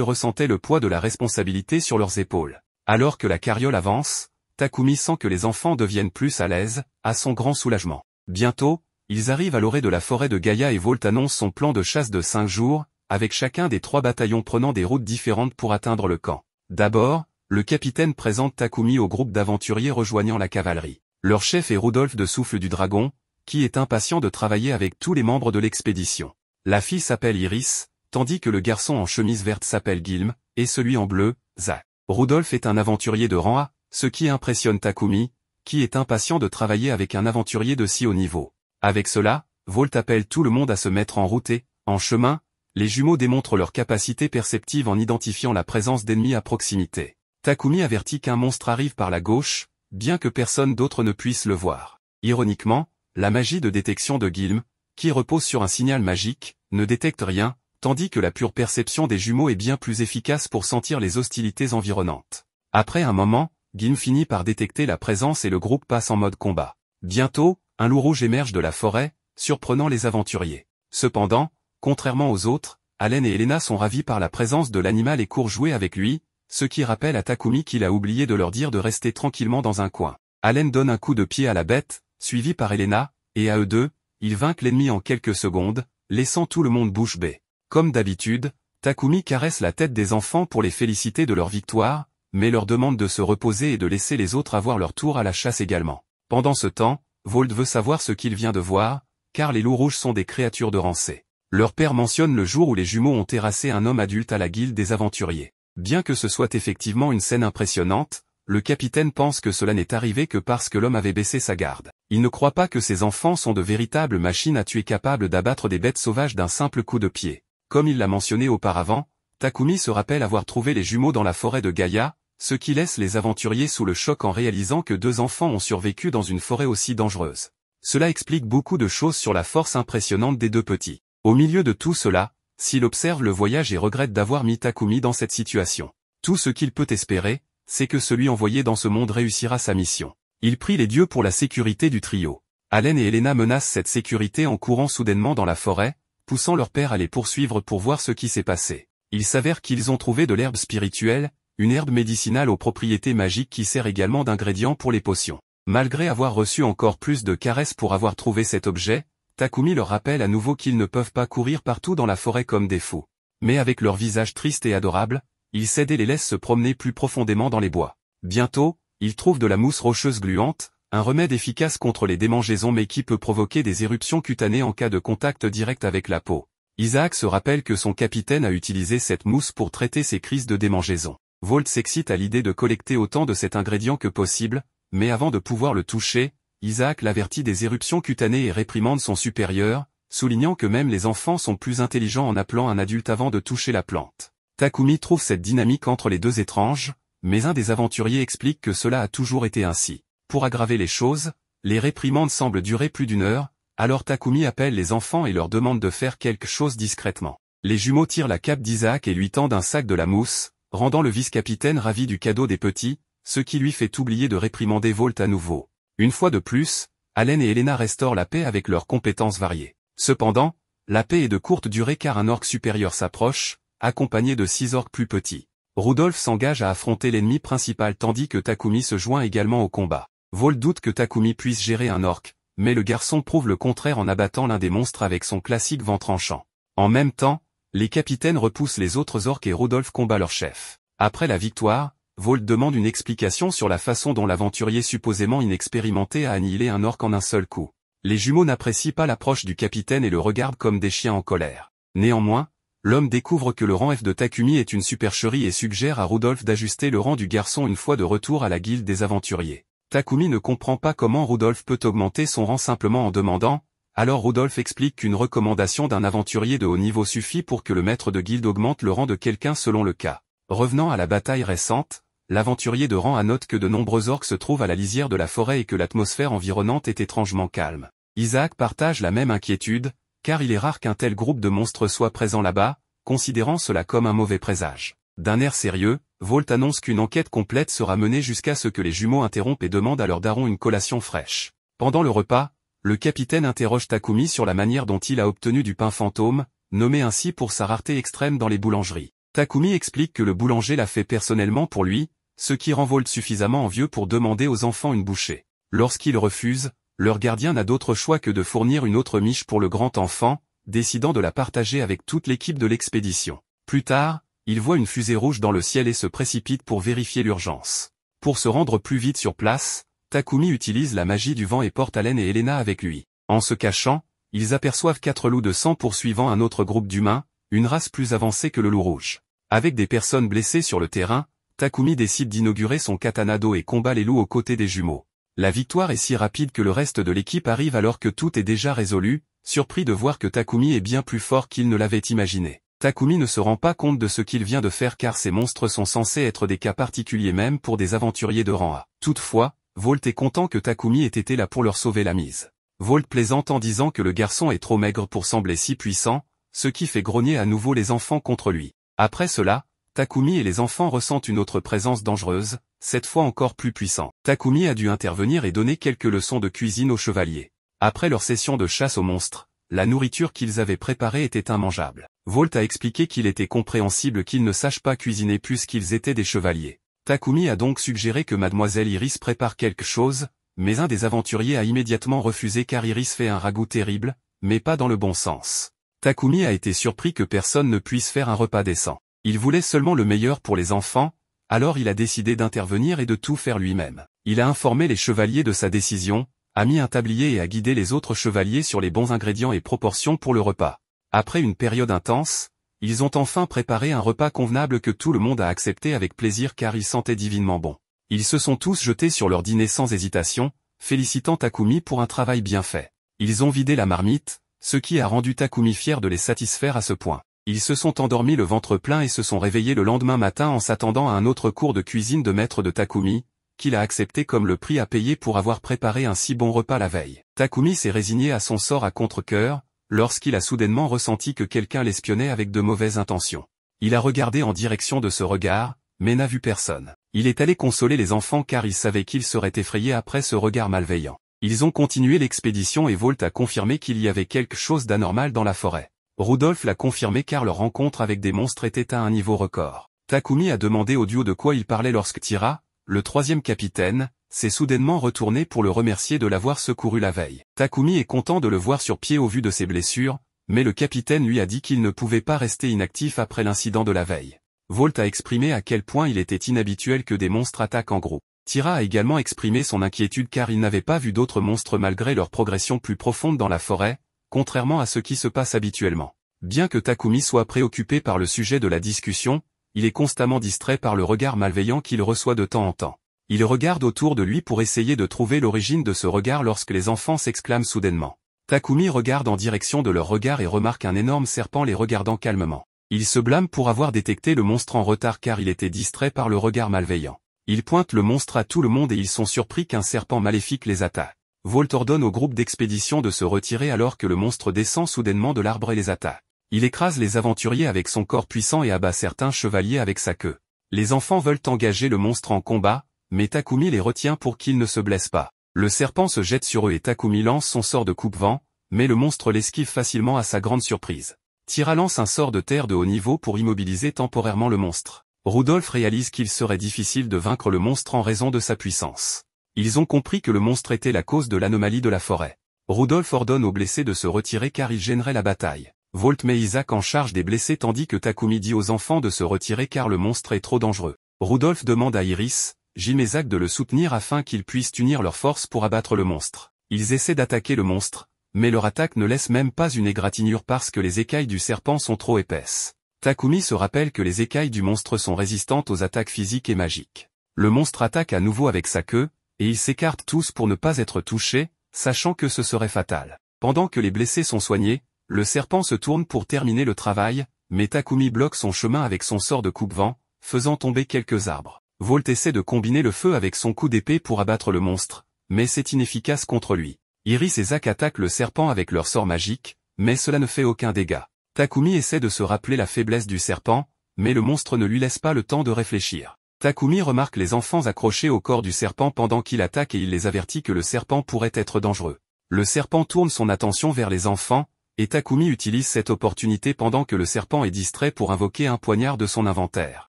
ressentaient le poids de la responsabilité sur leurs épaules. Alors que la carriole avance, Takumi sent que les enfants deviennent plus à l'aise, à son grand soulagement. Bientôt, ils arrivent à l'orée de la forêt de Gaïa et Volt annonce son plan de chasse de 5 jours, avec chacun des 3 bataillons prenant des routes différentes pour atteindre le camp. D'abord, le capitaine présente Takumi au groupe d'aventuriers rejoignant la cavalerie. Leur chef est Rudolf de Souffle du Dragon, qui est impatient de travailler avec tous les membres de l'expédition. La fille s'appelle Iris, tandis que le garçon en chemise verte s'appelle Gilm, et celui en bleu, Zack. Rudolf est un aventurier de rang A, ce qui impressionne Takumi, qui est impatient de travailler avec un aventurier de si haut niveau. Avec cela, Volt appelle tout le monde à se mettre en route et, en chemin, les jumeaux démontrent leur capacité perceptive en identifiant la présence d'ennemis à proximité. Takumi avertit qu'un monstre arrive par la gauche, bien que personne d'autre ne puisse le voir. Ironiquement, la magie de détection de Gilm, qui repose sur un signal magique, ne détecte rien, tandis que la pure perception des jumeaux est bien plus efficace pour sentir les hostilités environnantes. Après un moment, Gilm finit par détecter la présence et le groupe passe en mode combat. Bientôt, un loup rouge émerge de la forêt, surprenant les aventuriers. Cependant, contrairement aux autres, Allen et Elena sont ravis par la présence de l'animal et courent jouer avec lui, ce qui rappelle à Takumi qu'il a oublié de leur dire de rester tranquillement dans un coin. Allen donne un coup de pied à la bête, suivi par Elena, et à eux deux, ils vainquent l'ennemi en quelques secondes, laissant tout le monde bouche bée. Comme d'habitude, Takumi caresse la tête des enfants pour les féliciter de leur victoire, mais leur demande de se reposer et de laisser les autres avoir leur tour à la chasse également. Pendant ce temps, Volt veut savoir ce qu'il vient de voir, car les loups rouges sont des créatures de rancée. Leur père mentionne le jour où les jumeaux ont terrassé un homme adulte à la guilde des aventuriers. Bien que ce soit effectivement une scène impressionnante, le capitaine pense que cela n'est arrivé que parce que l'homme avait baissé sa garde. Il ne croit pas que ces enfants sont de véritables machines à tuer capables d'abattre des bêtes sauvages d'un simple coup de pied. Comme il l'a mentionné auparavant, Takumi se rappelle avoir trouvé les jumeaux dans la forêt de Gaïa, ce qui laisse les aventuriers sous le choc en réalisant que 2 enfants ont survécu dans une forêt aussi dangereuse. Cela explique beaucoup de choses sur la force impressionnante des 2 petits. Au milieu de tout cela, s'il observe le voyage et regrette d'avoir mis Takumi dans cette situation. Tout ce qu'il peut espérer, c'est que celui envoyé dans ce monde réussira sa mission. Il prie les dieux pour la sécurité du trio. Allen et Elena menacent cette sécurité en courant soudainement dans la forêt, poussant leur père à les poursuivre pour voir ce qui s'est passé. Il s'avère qu'ils ont trouvé de l'herbe spirituelle, une herbe médicinale aux propriétés magiques qui sert également d'ingrédient pour les potions. Malgré avoir reçu encore plus de caresses pour avoir trouvé cet objet, Takumi leur rappelle à nouveau qu'ils ne peuvent pas courir partout dans la forêt comme des fous. Mais avec leur visage triste et adorable, ils cèdent et les laissent se promener plus profondément dans les bois. Bientôt, ils trouvent de la mousse rocheuse gluante, un remède efficace contre les démangeaisons mais qui peut provoquer des éruptions cutanées en cas de contact direct avec la peau. Isaac se rappelle que son capitaine a utilisé cette mousse pour traiter ses crises de démangeaison. Volt s'excite à l'idée de collecter autant de cet ingrédient que possible, mais avant de pouvoir le toucher, Isaac l'avertit des éruptions cutanées et réprimande son supérieur, soulignant que même les enfants sont plus intelligents en appelant un adulte avant de toucher la plante. Takumi trouve cette dynamique entre les 2 étrange, mais un des aventuriers explique que cela a toujours été ainsi. Pour aggraver les choses, les réprimandes semblent durer plus d'1 heure, alors Takumi appelle les enfants et leur demande de faire quelque chose discrètement. Les jumeaux tirent la cape d'Isaac et lui tendent un sac de la mousse, rendant le vice-capitaine ravi du cadeau des petits, ce qui lui fait oublier de réprimander Volt à nouveau. Une fois de plus, Allen et Elena restaurent la paix avec leurs compétences variées. Cependant, la paix est de courte durée car un orc supérieur s'approche, accompagné de 6 orques plus petits. Rudolf s'engage à affronter l'ennemi principal tandis que Takumi se joint également au combat. Volt doute que Takumi puisse gérer un orc, mais le garçon prouve le contraire en abattant l'un des monstres avec son classique vent tranchant. En même temps, les capitaines repoussent les autres orques et Rudolf combat leur chef. Après la victoire, Volt demande une explication sur la façon dont l'aventurier supposément inexpérimenté a annihilé un orc en un seul coup. Les jumeaux n'apprécient pas l'approche du capitaine et le regardent comme des chiens en colère. Néanmoins, l'homme découvre que le rang F de Takumi est une supercherie et suggère à Rudolf d'ajuster le rang du garçon une fois de retour à la guilde des aventuriers. Takumi ne comprend pas comment Rudolf peut augmenter son rang simplement en demandant, alors Rudolf explique qu'une recommandation d'un aventurier de haut niveau suffit pour que le maître de guilde augmente le rang de quelqu'un selon le cas. Revenant à la bataille récente, l'aventurier de rang A note que de nombreux orques se trouvent à la lisière de la forêt et que l'atmosphère environnante est étrangement calme. Isaac partage la même inquiétude, car il est rare qu'un tel groupe de monstres soit présent là-bas, considérant cela comme un mauvais présage. D'un air sérieux, Volt annonce qu'une enquête complète sera menée jusqu'à ce que les jumeaux interrompent et demandent à leur daron une collation fraîche. Pendant le repas, le capitaine interroge Takumi sur la manière dont il a obtenu du pain fantôme, nommé ainsi pour sa rareté extrême dans les boulangeries. Takumi explique que le boulanger l'a fait personnellement pour lui, ce qui rend Volt suffisamment envieux pour demander aux enfants une bouchée. Lorsqu'ils refusent, leur gardien n'a d'autre choix que de fournir une autre miche pour le grand enfant, décidant de la partager avec toute l'équipe de l'expédition. Plus tard, il voit une fusée rouge dans le ciel et se précipite pour vérifier l'urgence. Pour se rendre plus vite sur place, Takumi utilise la magie du vent et porte Allen et Elena avec lui. En se cachant, ils aperçoivent 4 loups de sang poursuivant un autre groupe d'humains, une race plus avancée que le loup rouge. Avec des personnes blessées sur le terrain, Takumi décide d'inaugurer son katanado et combat les loups aux côtés des jumeaux. La victoire est si rapide que le reste de l'équipe arrive alors que tout est déjà résolu, surpris de voir que Takumi est bien plus fort qu'il ne l'avait imaginé. Takumi ne se rend pas compte de ce qu'il vient de faire car ces monstres sont censés être des cas particuliers même pour des aventuriers de rang A. Toutefois, Volt est content que Takumi ait été là pour leur sauver la mise. Volt plaisante en disant que le garçon est trop maigre pour sembler si puissant, ce qui fait grogner à nouveau les enfants contre lui. Après cela, Takumi et les enfants ressentent une autre présence dangereuse, cette fois encore plus puissante. Takumi a dû intervenir et donner quelques leçons de cuisine aux chevaliers. Après leur session de chasse aux monstres, la nourriture qu'ils avaient préparée était immangeable. Volt a expliqué qu'il était compréhensible qu'ils ne sachent pas cuisiner puisqu'ils étaient des chevaliers. Takumi a donc suggéré que Mademoiselle Iris prépare quelque chose, mais un des aventuriers a immédiatement refusé car Iris fait un ragoût terrible, mais pas dans le bon sens. Takumi a été surpris que personne ne puisse faire un repas décent. Il voulait seulement le meilleur pour les enfants, alors il a décidé d'intervenir et de tout faire lui-même. Il a informé les chevaliers de sa décision, a mis un tablier et a guidé les autres chevaliers sur les bons ingrédients et proportions pour le repas. Après une période intense, ils ont enfin préparé un repas convenable que tout le monde a accepté avec plaisir car il sentait divinement bon. Ils se sont tous jetés sur leur dîner sans hésitation, félicitant Takumi pour un travail bien fait. Ils ont vidé la marmite, ce qui a rendu Takumi fier de les satisfaire à ce point. Ils se sont endormis le ventre plein et se sont réveillés le lendemain matin en s'attendant à un autre cours de cuisine de maître de Takumi, qu'il a accepté comme le prix à payer pour avoir préparé un si bon repas la veille. Takumi s'est résigné à son sort à contre-cœur, lorsqu'il a soudainement ressenti que quelqu'un l'espionnait avec de mauvaises intentions. Il a regardé en direction de ce regard, mais n'a vu personne. Il est allé consoler les enfants car il savait qu'ils seraient effrayés après ce regard malveillant. Ils ont continué l'expédition et Volt a confirmé qu'il y avait quelque chose d'anormal dans la forêt. Rudolf l'a confirmé car leur rencontre avec des monstres était à un niveau record. Takumi a demandé au duo de quoi il parlait lorsque Tira, le troisième capitaine, s'est soudainement retourné pour le remercier de l'avoir secouru la veille. Takumi est content de le voir sur pied au vu de ses blessures, mais le capitaine lui a dit qu'il ne pouvait pas rester inactif après l'incident de la veille. Volt a exprimé à quel point il était inhabituel que des monstres attaquent en groupe. Tira a également exprimé son inquiétude car il n'avait pas vu d'autres monstres malgré leur progression plus profonde dans la forêt, contrairement à ce qui se passe habituellement. Bien que Takumi soit préoccupé par le sujet de la discussion, il est constamment distrait par le regard malveillant qu'il reçoit de temps en temps. Il regarde autour de lui pour essayer de trouver l'origine de ce regard lorsque les enfants s'exclament soudainement. Takumi regarde en direction de leur regard et remarque un énorme serpent les regardant calmement. Il se blâme pour avoir détecté le monstre en retard car il était distrait par le regard malveillant. Il pointe le monstre à tout le monde et ils sont surpris qu'un serpent maléfique les attaque. Volt ordonne au groupe d'expédition de se retirer alors que le monstre descend soudainement de l'arbre et les attaque. Il écrase les aventuriers avec son corps puissant et abat certains chevaliers avec sa queue. Les enfants veulent engager le monstre en combat, mais Takumi les retient pour qu'ils ne se blessent pas. Le serpent se jette sur eux et Takumi lance son sort de coupe-vent, mais le monstre l'esquive facilement à sa grande surprise. Tira lance un sort de terre de haut niveau pour immobiliser temporairement le monstre. Rudolf réalise qu'il serait difficile de vaincre le monstre en raison de sa puissance. Ils ont compris que le monstre était la cause de l'anomalie de la forêt. Rudolf ordonne aux blessés de se retirer car il gênerait la bataille. Volt met Isaac en charge des blessés tandis que Takumi dit aux enfants de se retirer car le monstre est trop dangereux. Rudolf demande à Iris, Jim et Zach de le soutenir afin qu'ils puissent unir leurs forces pour abattre le monstre. Ils essaient d'attaquer le monstre, mais leur attaque ne laisse même pas une égratignure parce que les écailles du serpent sont trop épaisses. Takumi se rappelle que les écailles du monstre sont résistantes aux attaques physiques et magiques. Le monstre attaque à nouveau avec sa queue, et ils s'écartent tous pour ne pas être touchés, sachant que ce serait fatal. Pendant que les blessés sont soignés, le serpent se tourne pour terminer le travail, mais Takumi bloque son chemin avec son sort de coupe-vent, faisant tomber quelques arbres. Volt essaie de combiner le feu avec son coup d'épée pour abattre le monstre, mais c'est inefficace contre lui. Iris et Zach attaquent le serpent avec leur sort magique, mais cela ne fait aucun dégât. Takumi essaie de se rappeler la faiblesse du serpent, mais le monstre ne lui laisse pas le temps de réfléchir. Takumi remarque les enfants accrochés au corps du serpent pendant qu'il attaque et il les avertit que le serpent pourrait être dangereux. Le serpent tourne son attention vers les enfants, et Takumi utilise cette opportunité pendant que le serpent est distrait pour invoquer un poignard de son inventaire.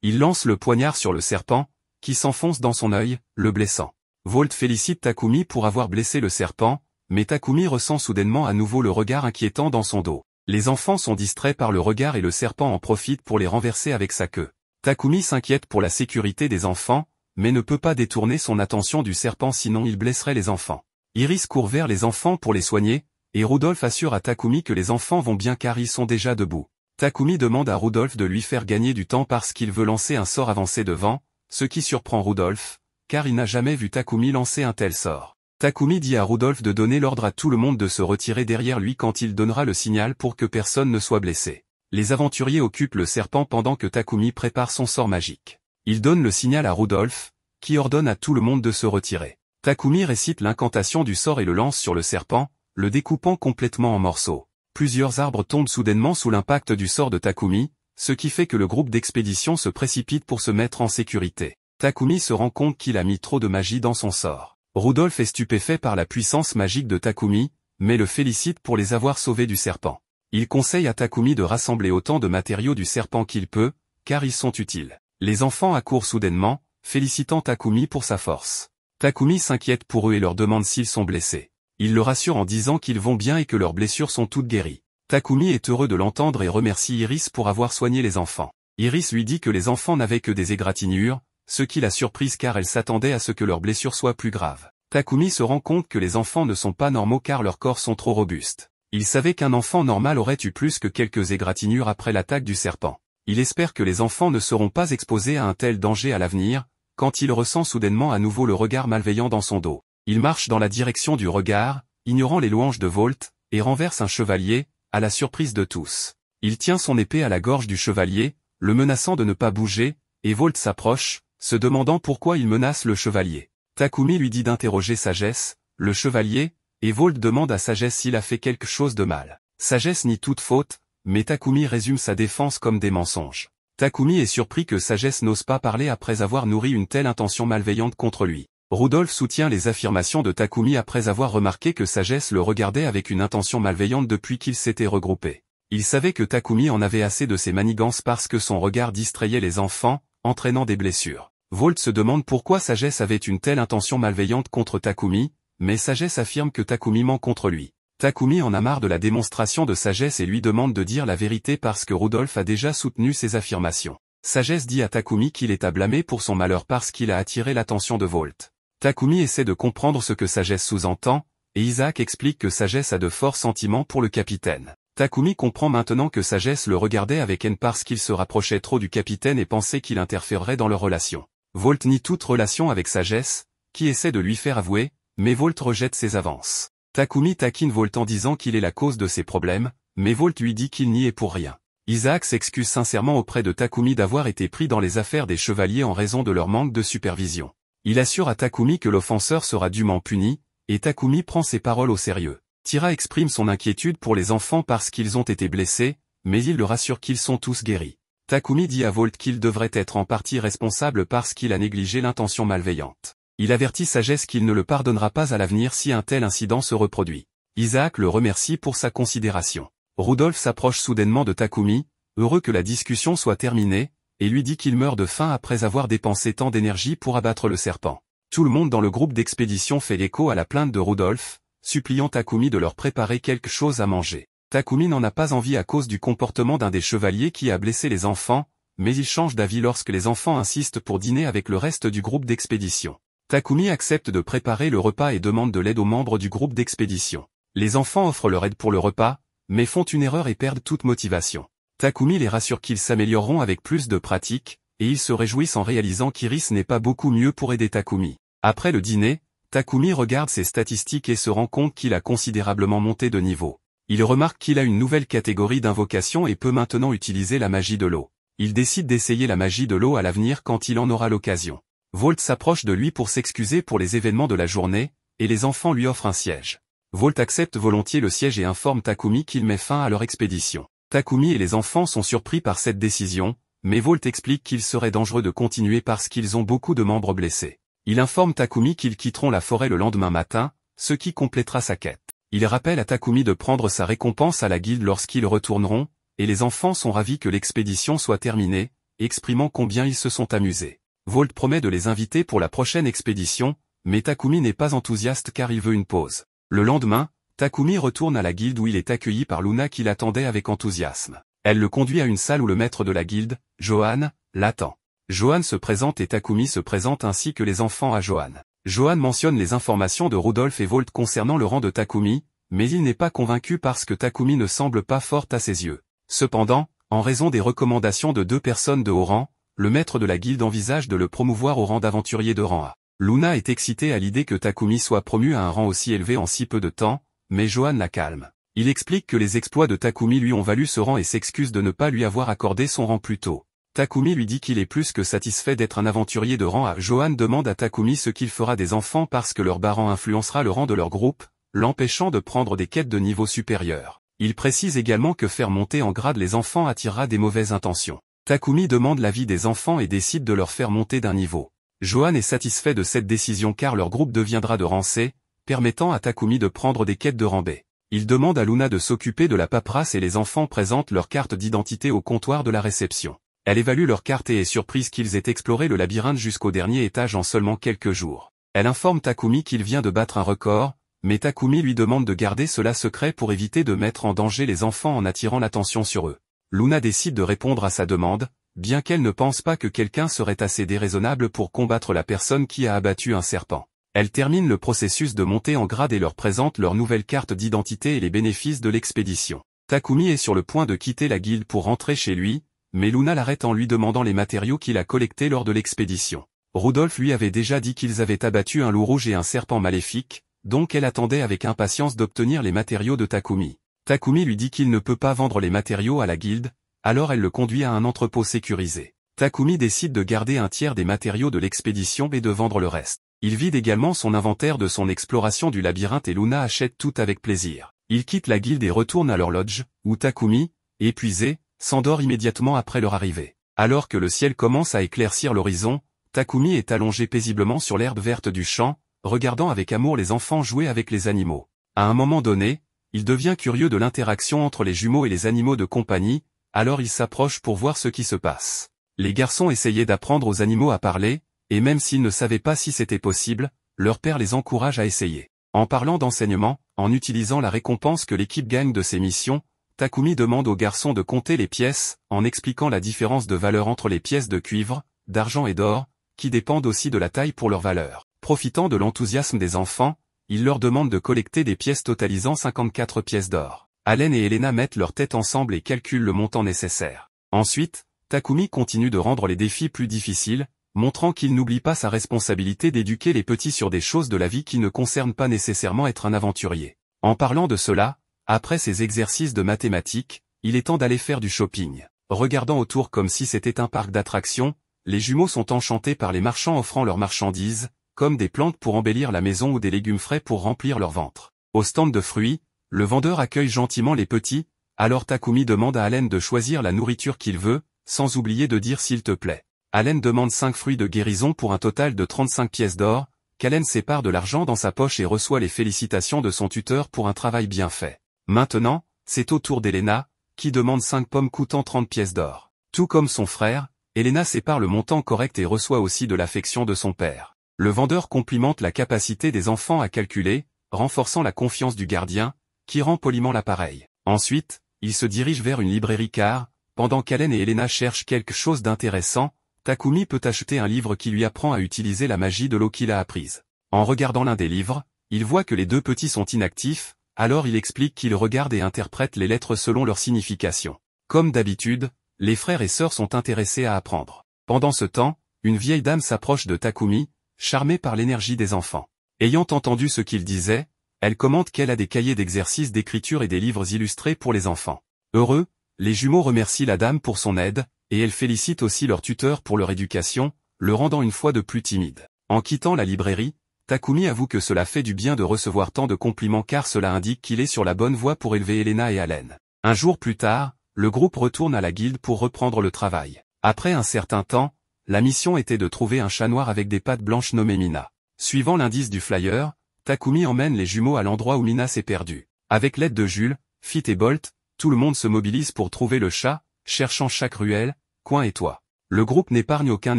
Il lance le poignard sur le serpent, qui s'enfonce dans son œil, le blessant. Volt félicite Takumi pour avoir blessé le serpent, mais Takumi ressent soudainement à nouveau le regard inquiétant dans son dos. Les enfants sont distraits par le regard et le serpent en profite pour les renverser avec sa queue. Takumi s'inquiète pour la sécurité des enfants, mais ne peut pas détourner son attention du serpent sinon il blesserait les enfants. Iris court vers les enfants pour les soigner, et Rudolph assure à Takumi que les enfants vont bien car ils sont déjà debout. Takumi demande à Rudolph de lui faire gagner du temps parce qu'il veut lancer un sort avancé devant, ce qui surprend Rudolph, car il n'a jamais vu Takumi lancer un tel sort. Takumi dit à Rudolph de donner l'ordre à tout le monde de se retirer derrière lui quand il donnera le signal pour que personne ne soit blessé. Les aventuriers occupent le serpent pendant que Takumi prépare son sort magique. Il donne le signal à Rudolph, qui ordonne à tout le monde de se retirer. Takumi récite l'incantation du sort et le lance sur le serpent, le découpant complètement en morceaux. Plusieurs arbres tombent soudainement sous l'impact du sort de Takumi, ce qui fait que le groupe d'expédition se précipite pour se mettre en sécurité. Takumi se rend compte qu'il a mis trop de magie dans son sort. Rudolph est stupéfait par la puissance magique de Takumi, mais le félicite pour les avoir sauvés du serpent. Il conseille à Takumi de rassembler autant de matériaux du serpent qu'il peut, car ils sont utiles. Les enfants accourent soudainement, félicitant Takumi pour sa force. Takumi s'inquiète pour eux et leur demande s'ils sont blessés. Il le rassure en disant qu'ils vont bien et que leurs blessures sont toutes guéries. Takumi est heureux de l'entendre et remercie Iris pour avoir soigné les enfants. Iris lui dit que les enfants n'avaient que des égratignures, ce qui l'a surprise car elle s'attendait à ce que leurs blessures soient plus graves. Takumi se rend compte que les enfants ne sont pas normaux car leurs corps sont trop robustes. Il savait qu'un enfant normal aurait eu plus que quelques égratignures après l'attaque du serpent. Il espère que les enfants ne seront pas exposés à un tel danger à l'avenir, quand il ressent soudainement à nouveau le regard malveillant dans son dos. Il marche dans la direction du regard, ignorant les louanges de Volt, et renverse un chevalier, à la surprise de tous. Il tient son épée à la gorge du chevalier, le menaçant de ne pas bouger, et Volt s'approche, se demandant pourquoi il menace le chevalier. Takumi lui dit d'interroger Sagesse, le chevalier, et Volt demande à Sagesse s'il a fait quelque chose de mal. Sagesse nie toute faute, mais Takumi résume sa défense comme des mensonges. Takumi est surpris que Sagesse n'ose pas parler après avoir nourri une telle intention malveillante contre lui. Rudolph soutient les affirmations de Takumi après avoir remarqué que Sagesse le regardait avec une intention malveillante depuis qu'ils s'étaient regroupés. Il savait que Takumi en avait assez de ses manigances parce que son regard distrayait les enfants, entraînant des blessures. Volt se demande pourquoi Sagesse avait une telle intention malveillante contre Takumi, mais Sagesse affirme que Takumi ment contre lui. Takumi en a marre de la démonstration de Sagesse et lui demande de dire la vérité parce que Rudolph a déjà soutenu ses affirmations. Sagesse dit à Takumi qu'il est à blâmer pour son malheur parce qu'il a attiré l'attention de Volt. Takumi essaie de comprendre ce que Sagesse sous-entend, et Isaac explique que Sagesse a de forts sentiments pour le capitaine. Takumi comprend maintenant que Sagesse le regardait avec haine parce qu'il se rapprochait trop du capitaine et pensait qu'il interférerait dans leur relation. Volt nie toute relation avec Sagesse, qui essaie de lui faire avouer, mais Volt rejette ses avances. Takumi taquine Volt en disant qu'il est la cause de ses problèmes, mais Volt lui dit qu'il n'y est pour rien. Isaac s'excuse sincèrement auprès de Takumi d'avoir été pris dans les affaires des chevaliers en raison de leur manque de supervision. Il assure à Takumi que l'offenseur sera dûment puni, et Takumi prend ses paroles au sérieux. Tira exprime son inquiétude pour les enfants parce qu'ils ont été blessés, mais il le rassure qu'ils sont tous guéris. Takumi dit à Volt qu'il devrait être en partie responsable parce qu'il a négligé l'intention malveillante. Il avertit Sagesse qu'il ne le pardonnera pas à l'avenir si un tel incident se reproduit. Isaac le remercie pour sa considération. Rudolph s'approche soudainement de Takumi, heureux que la discussion soit terminée, et lui dit qu'il meurt de faim après avoir dépensé tant d'énergie pour abattre le serpent. Tout le monde dans le groupe d'expédition fait l'écho à la plainte de Rudolph, suppliant Takumi de leur préparer quelque chose à manger. Takumi n'en a pas envie à cause du comportement d'un des chevaliers qui a blessé les enfants, mais il change d'avis lorsque les enfants insistent pour dîner avec le reste du groupe d'expédition. Takumi accepte de préparer le repas et demande de l'aide aux membres du groupe d'expédition. Les enfants offrent leur aide pour le repas, mais font une erreur et perdent toute motivation. Takumi les rassure qu'ils s'amélioreront avec plus de pratique, et ils se réjouissent en réalisant qu'Iris n'est pas beaucoup mieux pour aider Takumi. Après le dîner, Takumi regarde ses statistiques et se rend compte qu'il a considérablement monté de niveau. Il remarque qu'il a une nouvelle catégorie d'invocation et peut maintenant utiliser la magie de l'eau. Il décide d'essayer la magie de l'eau à l'avenir quand il en aura l'occasion. Volt s'approche de lui pour s'excuser pour les événements de la journée, et les enfants lui offrent un siège. Volt accepte volontiers le siège et informe Takumi qu'il met fin à leur expédition. Takumi et les enfants sont surpris par cette décision, mais Volt explique qu'il serait dangereux de continuer parce qu'ils ont beaucoup de membres blessés. Il informe Takumi qu'ils quitteront la forêt le lendemain matin, ce qui complétera sa quête. Il rappelle à Takumi de prendre sa récompense à la guilde lorsqu'ils retourneront, et les enfants sont ravis que l'expédition soit terminée, exprimant combien ils se sont amusés. Volt promet de les inviter pour la prochaine expédition, mais Takumi n'est pas enthousiaste car il veut une pause. Le lendemain, Takumi retourne à la guilde où il est accueilli par Luna qui l'attendait avec enthousiasme. Elle le conduit à une salle où le maître de la guilde, Johan, l'attend. Johan se présente et Takumi se présente ainsi que les enfants à Johan. Johan mentionne les informations de Rudolf et Volt concernant le rang de Takumi, mais il n'est pas convaincu parce que Takumi ne semble pas forte à ses yeux. Cependant, en raison des recommandations de 2 personnes de haut rang, le maître de la guilde envisage de le promouvoir au rang d'aventurier de rang A. Luna est excitée à l'idée que Takumi soit promu à un rang aussi élevé en si peu de temps, mais Johan la calme. Il explique que les exploits de Takumi lui ont valu ce rang et s'excuse de ne pas lui avoir accordé son rang plus tôt. Takumi lui dit qu'il est plus que satisfait d'être un aventurier de rang A. Johan demande à Takumi ce qu'il fera des enfants parce que leur bas rang influencera le rang de leur groupe, l'empêchant de prendre des quêtes de niveau supérieur. Il précise également que faire monter en grade les enfants attirera des mauvaises intentions. Takumi demande l'avis des enfants et décide de leur faire monter d'un niveau. Johan est satisfait de cette décision car leur groupe deviendra de rang C, permettant à Takumi de prendre des quêtes de rang B. Il demande à Luna de s'occuper de la paperasse et les enfants présentent leur carte d'identité au comptoir de la réception. Elle évalue leur carte et est surprise qu'ils aient exploré le labyrinthe jusqu'au dernier étage en seulement quelques jours. Elle informe Takumi qu'il vient de battre un record, mais Takumi lui demande de garder cela secret pour éviter de mettre en danger les enfants en attirant l'attention sur eux. Luna décide de répondre à sa demande, bien qu'elle ne pense pas que quelqu'un serait assez déraisonnable pour combattre la personne qui a abattu un serpent. Elle termine le processus de montée en grade et leur présente leur nouvelle carte d'identité et les bénéfices de l'expédition. Takumi est sur le point de quitter la guilde pour rentrer chez lui, mais Luna l'arrête en lui demandant les matériaux qu'il a collectés lors de l'expédition. Rudolf lui avait déjà dit qu'ils avaient abattu un loup rouge et un serpent maléfique, donc elle attendait avec impatience d'obtenir les matériaux de Takumi. Takumi lui dit qu'il ne peut pas vendre les matériaux à la guilde, alors elle le conduit à un entrepôt sécurisé. Takumi décide de garder un tiers des matériaux de l'expédition et de vendre le reste. Il vide également son inventaire de son exploration du labyrinthe et Luna achète tout avec plaisir. Ils quittent la guilde et retournent à leur lodge, où Takumi, épuisé, s'endort immédiatement après leur arrivée. Alors que le ciel commence à éclaircir l'horizon, Takumi est allongé paisiblement sur l'herbe verte du champ, regardant avec amour les enfants jouer avec les animaux. À un moment donné, il devient curieux de l'interaction entre les jumeaux et les animaux de compagnie, alors il s'approche pour voir ce qui se passe. Les garçons essayaient d'apprendre aux animaux à parler, et même s'ils ne savaient pas si c'était possible, leur père les encourage à essayer. En parlant d'enseignement, en utilisant la récompense que l'équipe gagne de ses missions, Takumi demande aux garçons de compter les pièces, en expliquant la différence de valeur entre les pièces de cuivre, d'argent et d'or, qui dépendent aussi de la taille pour leur valeur. Profitant de l'enthousiasme des enfants, il leur demande de collecter des pièces totalisant 54 pièces d'or. Allen et Elena mettent leurs têtes ensemble et calculent le montant nécessaire. Ensuite, Takumi continue de rendre les défis plus difficiles, montrant qu'il n'oublie pas sa responsabilité d'éduquer les petits sur des choses de la vie qui ne concernent pas nécessairement être un aventurier. En parlant de cela, après ces exercices de mathématiques, il est temps d'aller faire du shopping. Regardant autour comme si c'était un parc d'attractions, les jumeaux sont enchantés par les marchands offrant leurs marchandises, comme des plantes pour embellir la maison ou des légumes frais pour remplir leur ventre. Au stand de fruits, le vendeur accueille gentiment les petits, alors Takumi demande à Allen de choisir la nourriture qu'il veut, sans oublier de dire s'il te plaît. Allen demande 5 fruits de guérison pour un total de 35 pièces d'or, qu'Allen sépare de l'argent dans sa poche et reçoit les félicitations de son tuteur pour un travail bien fait. Maintenant, c'est au tour d'Elena, qui demande 5 pommes coûtant 30 pièces d'or. Tout comme son frère, Elena sépare le montant correct et reçoit aussi de l'affection de son père. Le vendeur complimente la capacité des enfants à calculer, renforçant la confiance du gardien, qui rend poliment l'appareil. Ensuite, il se dirige vers une librairie car, pendant qu'Allen et Elena cherchent quelque chose d'intéressant, Takumi peut acheter un livre qui lui apprend à utiliser la magie de l'eau qu'il a apprise. En regardant l'un des livres, il voit que les 2 petits sont inactifs, alors il explique qu'il regarde et interprète les lettres selon leur signification. Comme d'habitude, les frères et sœurs sont intéressés à apprendre. Pendant ce temps, une vieille dame s'approche de Takumi, charmée par l'énergie des enfants. Ayant entendu ce qu'il disait, elle commente qu'elle a des cahiers d'exercices d'écriture et des livres illustrés pour les enfants. Heureux, les jumeaux remercient la dame pour son aide, et elle félicite aussi leur tuteur pour leur éducation, le rendant une fois de plus timide. En quittant la librairie, Takumi avoue que cela fait du bien de recevoir tant de compliments car cela indique qu'il est sur la bonne voie pour élever Elena et Allen. Un jour plus tard, le groupe retourne à la guilde pour reprendre le travail. Après un certain temps, la mission était de trouver un chat noir avec des pattes blanches nommé Mina. Suivant l'indice du flyer, Takumi emmène les jumeaux à l'endroit où Mina s'est perdue. Avec l'aide de Jules, Fit et Bolt, tout le monde se mobilise pour trouver le chat, cherchant chaque ruelle, coin et toit. Le groupe n'épargne aucun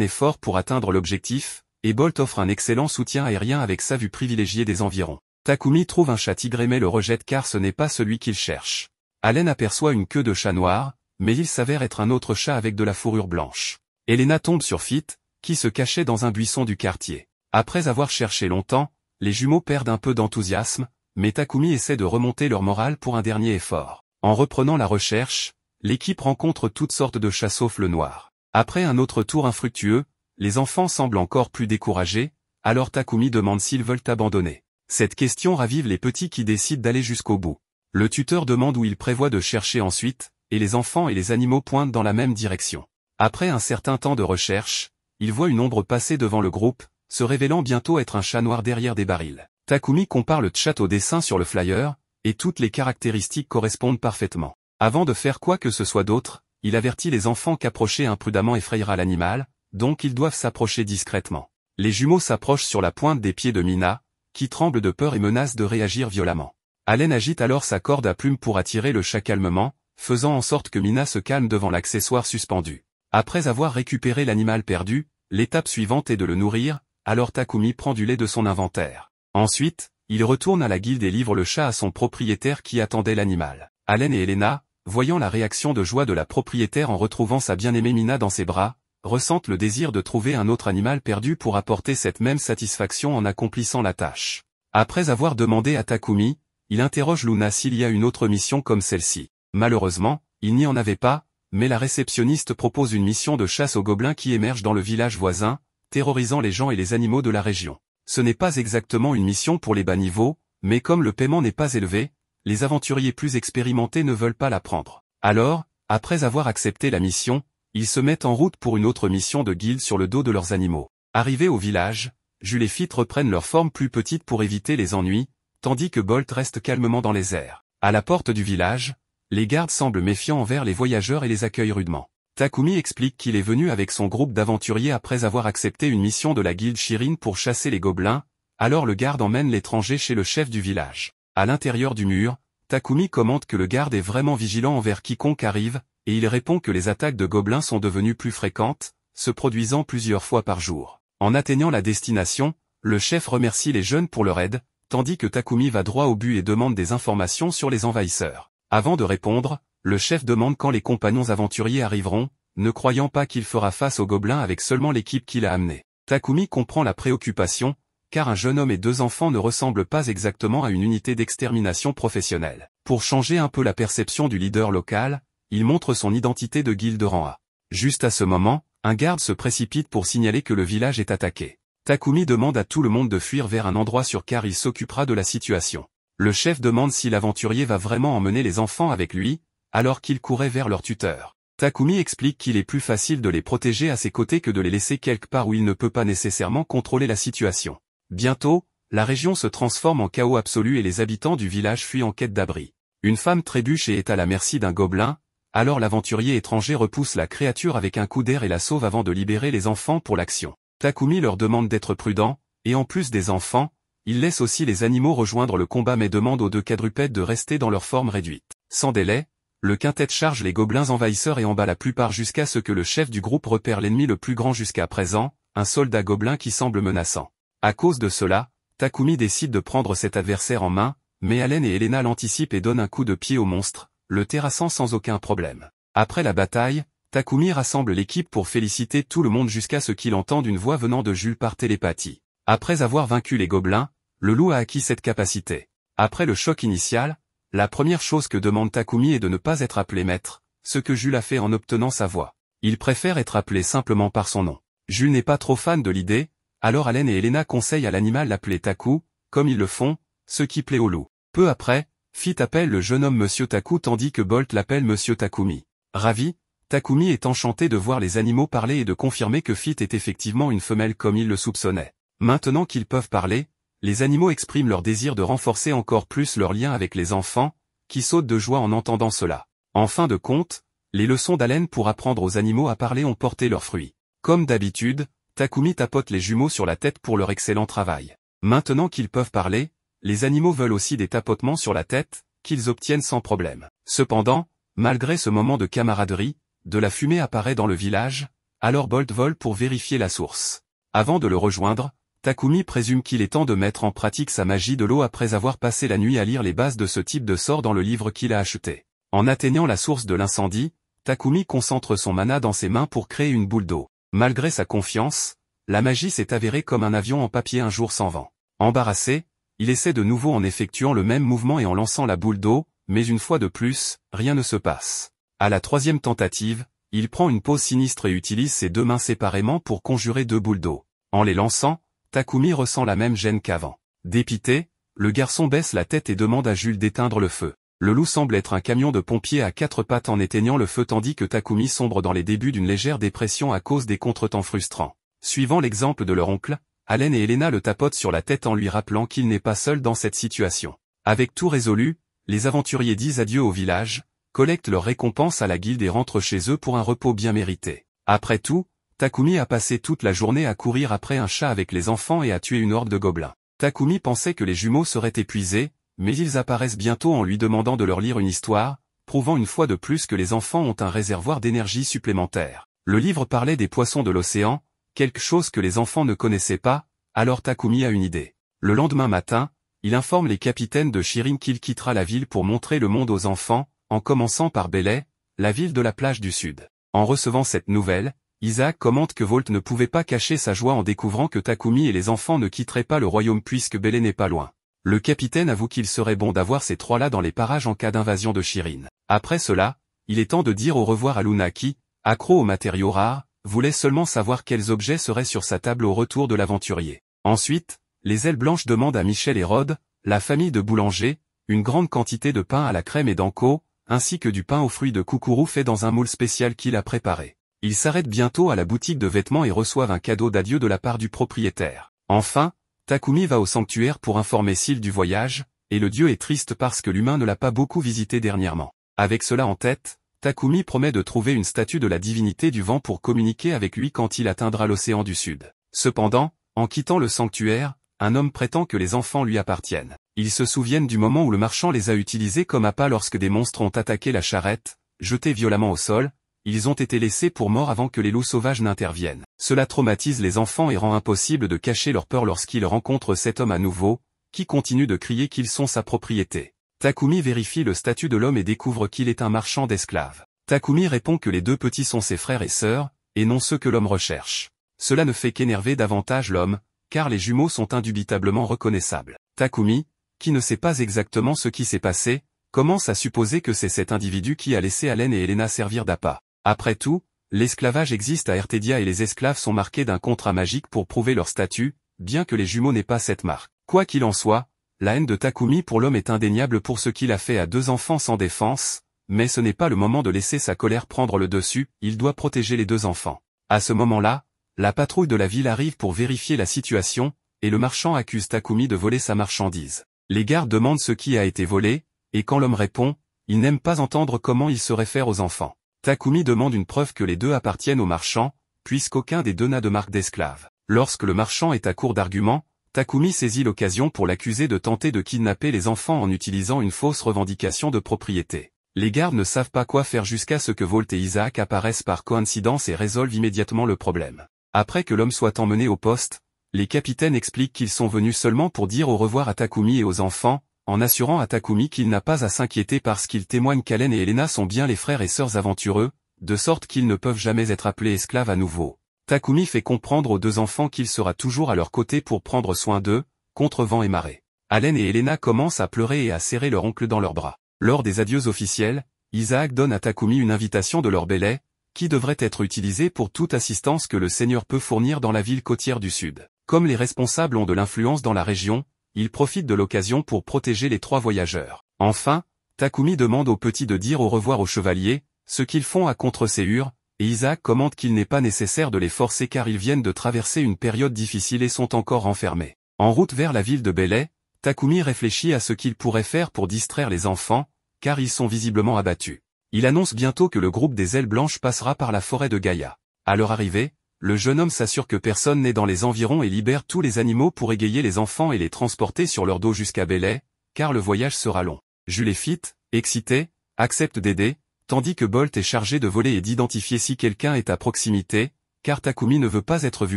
effort pour atteindre l'objectif, et Bolt offre un excellent soutien aérien avec sa vue privilégiée des environs. Takumi trouve un chat tigré mais le rejette car ce n'est pas celui qu'il cherche. Allen aperçoit une queue de chat noir, mais il s'avère être un autre chat avec de la fourrure blanche. Elena tombe sur Fit, qui se cachait dans un buisson du quartier. Après avoir cherché longtemps, les jumeaux perdent un peu d'enthousiasme, mais Takumi essaie de remonter leur morale pour un dernier effort. En reprenant la recherche, l'équipe rencontre toutes sortes de chats sauf le noir. Après un autre tour infructueux, les enfants semblent encore plus découragés, alors Takumi demande s'ils veulent abandonner. Cette question ravive les petits qui décident d'aller jusqu'au bout. Le tuteur demande où il prévoit de chercher ensuite, et les enfants et les animaux pointent dans la même direction. Après un certain temps de recherche, il voit une ombre passer devant le groupe, se révélant bientôt être un chat noir derrière des barils. Takumi compare le chat au dessin sur le flyer, et toutes les caractéristiques correspondent parfaitement. Avant de faire quoi que ce soit d'autre, il avertit les enfants qu'approcher imprudemment effrayera l'animal, donc ils doivent s'approcher discrètement. Les jumeaux s'approchent sur la pointe des pieds de Mina, qui tremble de peur et menace de réagir violemment. Allen agite alors sa corde à plumes pour attirer le chat calmement, faisant en sorte que Mina se calme devant l'accessoire suspendu. Après avoir récupéré l'animal perdu, l'étape suivante est de le nourrir, alors Takumi prend du lait de son inventaire. Ensuite, il retourne à la guilde et livre le chat à son propriétaire qui attendait l'animal. Allen et Elena, voyant la réaction de joie de la propriétaire en retrouvant sa bien-aimée Mina dans ses bras, ressentent le désir de trouver un autre animal perdu pour apporter cette même satisfaction en accomplissant la tâche. Après avoir demandé à Takumi, il interroge Luna s'il y a une autre mission comme celle-ci. Malheureusement, il n'y en avait pas, mais la réceptionniste propose une mission de chasse aux gobelins qui émerge dans le village voisin, terrorisant les gens et les animaux de la région. Ce n'est pas exactement une mission pour les bas niveaux, mais comme le paiement n'est pas élevé, les aventuriers plus expérimentés ne veulent pas la prendre. Alors, après avoir accepté la mission, ils se mettent en route pour une autre mission de guilde sur le dos de leurs animaux. Arrivés au village, Jules et Fit reprennent leur forme plus petite pour éviter les ennuis, tandis que Bolt reste calmement dans les airs. À la porte du village, les gardes semblent méfiants envers les voyageurs et les accueillent rudement. Takumi explique qu'il est venu avec son groupe d'aventuriers après avoir accepté une mission de la guilde Shirin pour chasser les gobelins, alors le garde emmène l'étranger chez le chef du village. À l'intérieur du mur, Takumi commente que le garde est vraiment vigilant envers quiconque arrive, et il répond que les attaques de gobelins sont devenues plus fréquentes, se produisant plusieurs fois par jour. En atteignant la destination, le chef remercie les jeunes pour leur aide, tandis que Takumi va droit au but et demande des informations sur les envahisseurs. Avant de répondre, le chef demande quand les compagnons aventuriers arriveront, ne croyant pas qu'il fera face aux gobelins avec seulement l'équipe qu'il a amenée. Takumi comprend la préoccupation, car un jeune homme et 2 enfants ne ressemblent pas exactement à une unité d'extermination professionnelle. Pour changer un peu la perception du leader local, il montre son identité de guilde rang A. Juste à ce moment, un garde se précipite pour signaler que le village est attaqué. Takumi demande à tout le monde de fuir vers un endroit sûr car il s'occupera de la situation. Le chef demande si l'aventurier va vraiment emmener les enfants avec lui, alors qu'ils couraient vers leur tuteur. Takumi explique qu'il est plus facile de les protéger à ses côtés que de les laisser quelque part où il ne peut pas nécessairement contrôler la situation. Bientôt, la région se transforme en chaos absolu et les habitants du village fuient en quête d'abri. Une femme trébuche et est à la merci d'un gobelin, alors l'aventurier étranger repousse la créature avec un coup d'air et la sauve avant de libérer les enfants pour l'action. Takumi leur demande d'être prudents, et en plus des enfants, il laisse aussi les animaux rejoindre le combat mais demande aux 2 quadrupèdes de rester dans leur forme réduite. Sans délai, le quintet charge les gobelins envahisseurs et en bat la plupart jusqu'à ce que le chef du groupe repère l'ennemi le plus grand jusqu'à présent, un soldat gobelin qui semble menaçant. À cause de cela, Takumi décide de prendre cet adversaire en main, mais Allen et Elena l'anticipent et donnent un coup de pied au monstre, le terrassant sans aucun problème. Après la bataille, Takumi rassemble l'équipe pour féliciter tout le monde jusqu'à ce qu'il entende une voix venant de Jules par télépathie. Après avoir vaincu les gobelins, le loup a acquis cette capacité. Après le choc initial, la première chose que demande Takumi est de ne pas être appelé maître, ce que Jules a fait en obtenant sa voix. Il préfère être appelé simplement par son nom. Jules n'est pas trop fan de l'idée, alors Allen et Elena conseillent à l'animal l'appeler Taku, comme ils le font, ce qui plaît au loup. Peu après, Fit appelle le jeune homme Monsieur Taku tandis que Bolt l'appelle Monsieur Takumi. Ravi, Takumi est enchanté de voir les animaux parler et de confirmer que Fit est effectivement une femelle comme il le soupçonnait. Maintenant qu'ils peuvent parler, les animaux expriment leur désir de renforcer encore plus leur lien avec les enfants, qui sautent de joie en entendant cela. En fin de compte, les leçons d'Allen pour apprendre aux animaux à parler ont porté leurs fruits. Comme d'habitude, Takumi tapote les jumeaux sur la tête pour leur excellent travail. Maintenant qu'ils peuvent parler, les animaux veulent aussi des tapotements sur la tête, qu'ils obtiennent sans problème. Cependant, malgré ce moment de camaraderie, de la fumée apparaît dans le village, alors Bolt vole pour vérifier la source. Avant de le rejoindre, Takumi présume qu'il est temps de mettre en pratique sa magie de l'eau après avoir passé la nuit à lire les bases de ce type de sort dans le livre qu'il a acheté. En atteignant la source de l'incendie, Takumi concentre son mana dans ses mains pour créer une boule d'eau. Malgré sa confiance, la magie s'est avérée comme un avion en papier un jour sans vent. Embarrassé, il essaie de nouveau en effectuant le même mouvement et en lançant la boule d'eau, mais une fois de plus, rien ne se passe. À la troisième tentative, il prend une pause sinistre et utilise ses deux mains séparément pour conjurer deux boules d'eau. En les lançant, Takumi ressent la même gêne qu'avant. Dépité, le garçon baisse la tête et demande à Jules d'éteindre le feu. Le loup semble être un camion de pompiers à quatre pattes en éteignant le feu tandis que Takumi sombre dans les débuts d'une légère dépression à cause des contretemps frustrants. Suivant l'exemple de leur oncle, Allen et Elena le tapotent sur la tête en lui rappelant qu'il n'est pas seul dans cette situation. Avec tout résolu, les aventuriers disent adieu au village, collectent leur récompense à la guilde et rentrent chez eux pour un repos bien mérité. Après tout, Takumi a passé toute la journée à courir après un chat avec les enfants et à tuer une horde de gobelins. Takumi pensait que les jumeaux seraient épuisés, mais ils apparaissent bientôt en lui demandant de leur lire une histoire, prouvant une fois de plus que les enfants ont un réservoir d'énergie supplémentaire. Le livre parlait des poissons de l'océan, quelque chose que les enfants ne connaissaient pas, alors Takumi a une idée. Le lendemain matin, il informe les capitaines de Shirin qu'il quittera la ville pour montrer le monde aux enfants, en commençant par Belay, la ville de la plage du Sud. En recevant cette nouvelle, Isaac commente que Volt ne pouvait pas cacher sa joie en découvrant que Takumi et les enfants ne quitteraient pas le royaume puisque Belay n'est pas loin. Le capitaine avoue qu'il serait bon d'avoir ces trois-là dans les parages en cas d'invasion de Shirin. Après cela, il est temps de dire au revoir à Luna qui, accro aux matériaux rares, voulait seulement savoir quels objets seraient sur sa table au retour de l'aventurier. Ensuite, les ailes blanches demandent à Michel et Rod, la famille de boulanger, une grande quantité de pain à la crème et d'anko, ainsi que du pain aux fruits de coucourou fait dans un moule spécial qu'il a préparé. Ils s'arrêtent bientôt à la boutique de vêtements et reçoivent un cadeau d'adieu de la part du propriétaire. Enfin, Takumi va au sanctuaire pour informer Syl du voyage, et le dieu est triste parce que l'humain ne l'a pas beaucoup visité dernièrement. Avec cela en tête, Takumi promet de trouver une statue de la divinité du vent pour communiquer avec lui quand il atteindra l'océan du Sud. Cependant, en quittant le sanctuaire, un homme prétend que les enfants lui appartiennent. Ils se souviennent du moment où le marchand les a utilisés comme appât lorsque des monstres ont attaqué la charrette, jetés violemment au sol. Ils ont été laissés pour morts avant que les loups sauvages n'interviennent. Cela traumatise les enfants et rend impossible de cacher leur peur lorsqu'ils rencontrent cet homme à nouveau, qui continue de crier qu'ils sont sa propriété. Takumi vérifie le statut de l'homme et découvre qu'il est un marchand d'esclaves. Takumi répond que les deux petits sont ses frères et sœurs, et non ceux que l'homme recherche. Cela ne fait qu'énerver davantage l'homme, car les jumeaux sont indubitablement reconnaissables. Takumi, qui ne sait pas exactement ce qui s'est passé, commence à supposer que c'est cet individu qui a laissé Allen et Elena servir d'appât. Après tout, l'esclavage existe à Ertedia et les esclaves sont marqués d'un contrat magique pour prouver leur statut, bien que les jumeaux n'aient pas cette marque. Quoi qu'il en soit, la haine de Takumi pour l'homme est indéniable pour ce qu'il a fait à deux enfants sans défense, mais ce n'est pas le moment de laisser sa colère prendre le dessus, il doit protéger les deux enfants. À ce moment-là, la patrouille de la ville arrive pour vérifier la situation, et le marchand accuse Takumi de voler sa marchandise. Les gardes demandent ce qui a été volé, et quand l'homme répond, il n'aime pas entendre comment il se réfère aux enfants. Takumi demande une preuve que les deux appartiennent au marchand, puisqu'aucun des deux n'a de marque d'esclave. Lorsque le marchand est à court d'arguments, Takumi saisit l'occasion pour l'accuser de tenter de kidnapper les enfants en utilisant une fausse revendication de propriété. Les gardes ne savent pas quoi faire jusqu'à ce que Volt et Isaac apparaissent par coïncidence et résolvent immédiatement le problème. Après que l'homme soit emmené au poste, les capitaines expliquent qu'ils sont venus seulement pour dire au revoir à Takumi et aux enfants, en assurant à Takumi qu'il n'a pas à s'inquiéter parce qu'ils témoignent qu'Allen et Elena sont bien les frères et sœurs aventureux, de sorte qu'ils ne peuvent jamais être appelés esclaves à nouveau. Takumi fait comprendre aux deux enfants qu'il sera toujours à leur côté pour prendre soin d'eux, contre vent et marée. Allen et Elena commencent à pleurer et à serrer leur oncle dans leurs bras. Lors des adieux officiels, Isaac donne à Takumi une invitation de leur Belay, qui devrait être utilisée pour toute assistance que le seigneur peut fournir dans la ville côtière du Sud. Comme les responsables ont de l'influence dans la région, ils profitent de l'occasion pour protéger les trois voyageurs. Enfin, Takumi demande aux petits de dire au revoir aux chevaliers, ce qu'ils font à contre-séhure, et Isaac commente qu'il n'est pas nécessaire de les forcer car ils viennent de traverser une période difficile et sont encore renfermés. En route vers la ville de Belay, Takumi réfléchit à ce qu'il pourrait faire pour distraire les enfants, car ils sont visiblement abattus. Il annonce bientôt que le groupe des ailes blanches passera par la forêt de Gaïa. À leur arrivée, le jeune homme s'assure que personne n'est dans les environs et libère tous les animaux pour égayer les enfants et les transporter sur leur dos jusqu'à Belay, car le voyage sera long. Jules et Fit, excité, accepte d'aider, tandis que Bolt est chargé de voler et d'identifier si quelqu'un est à proximité, car Takumi ne veut pas être vu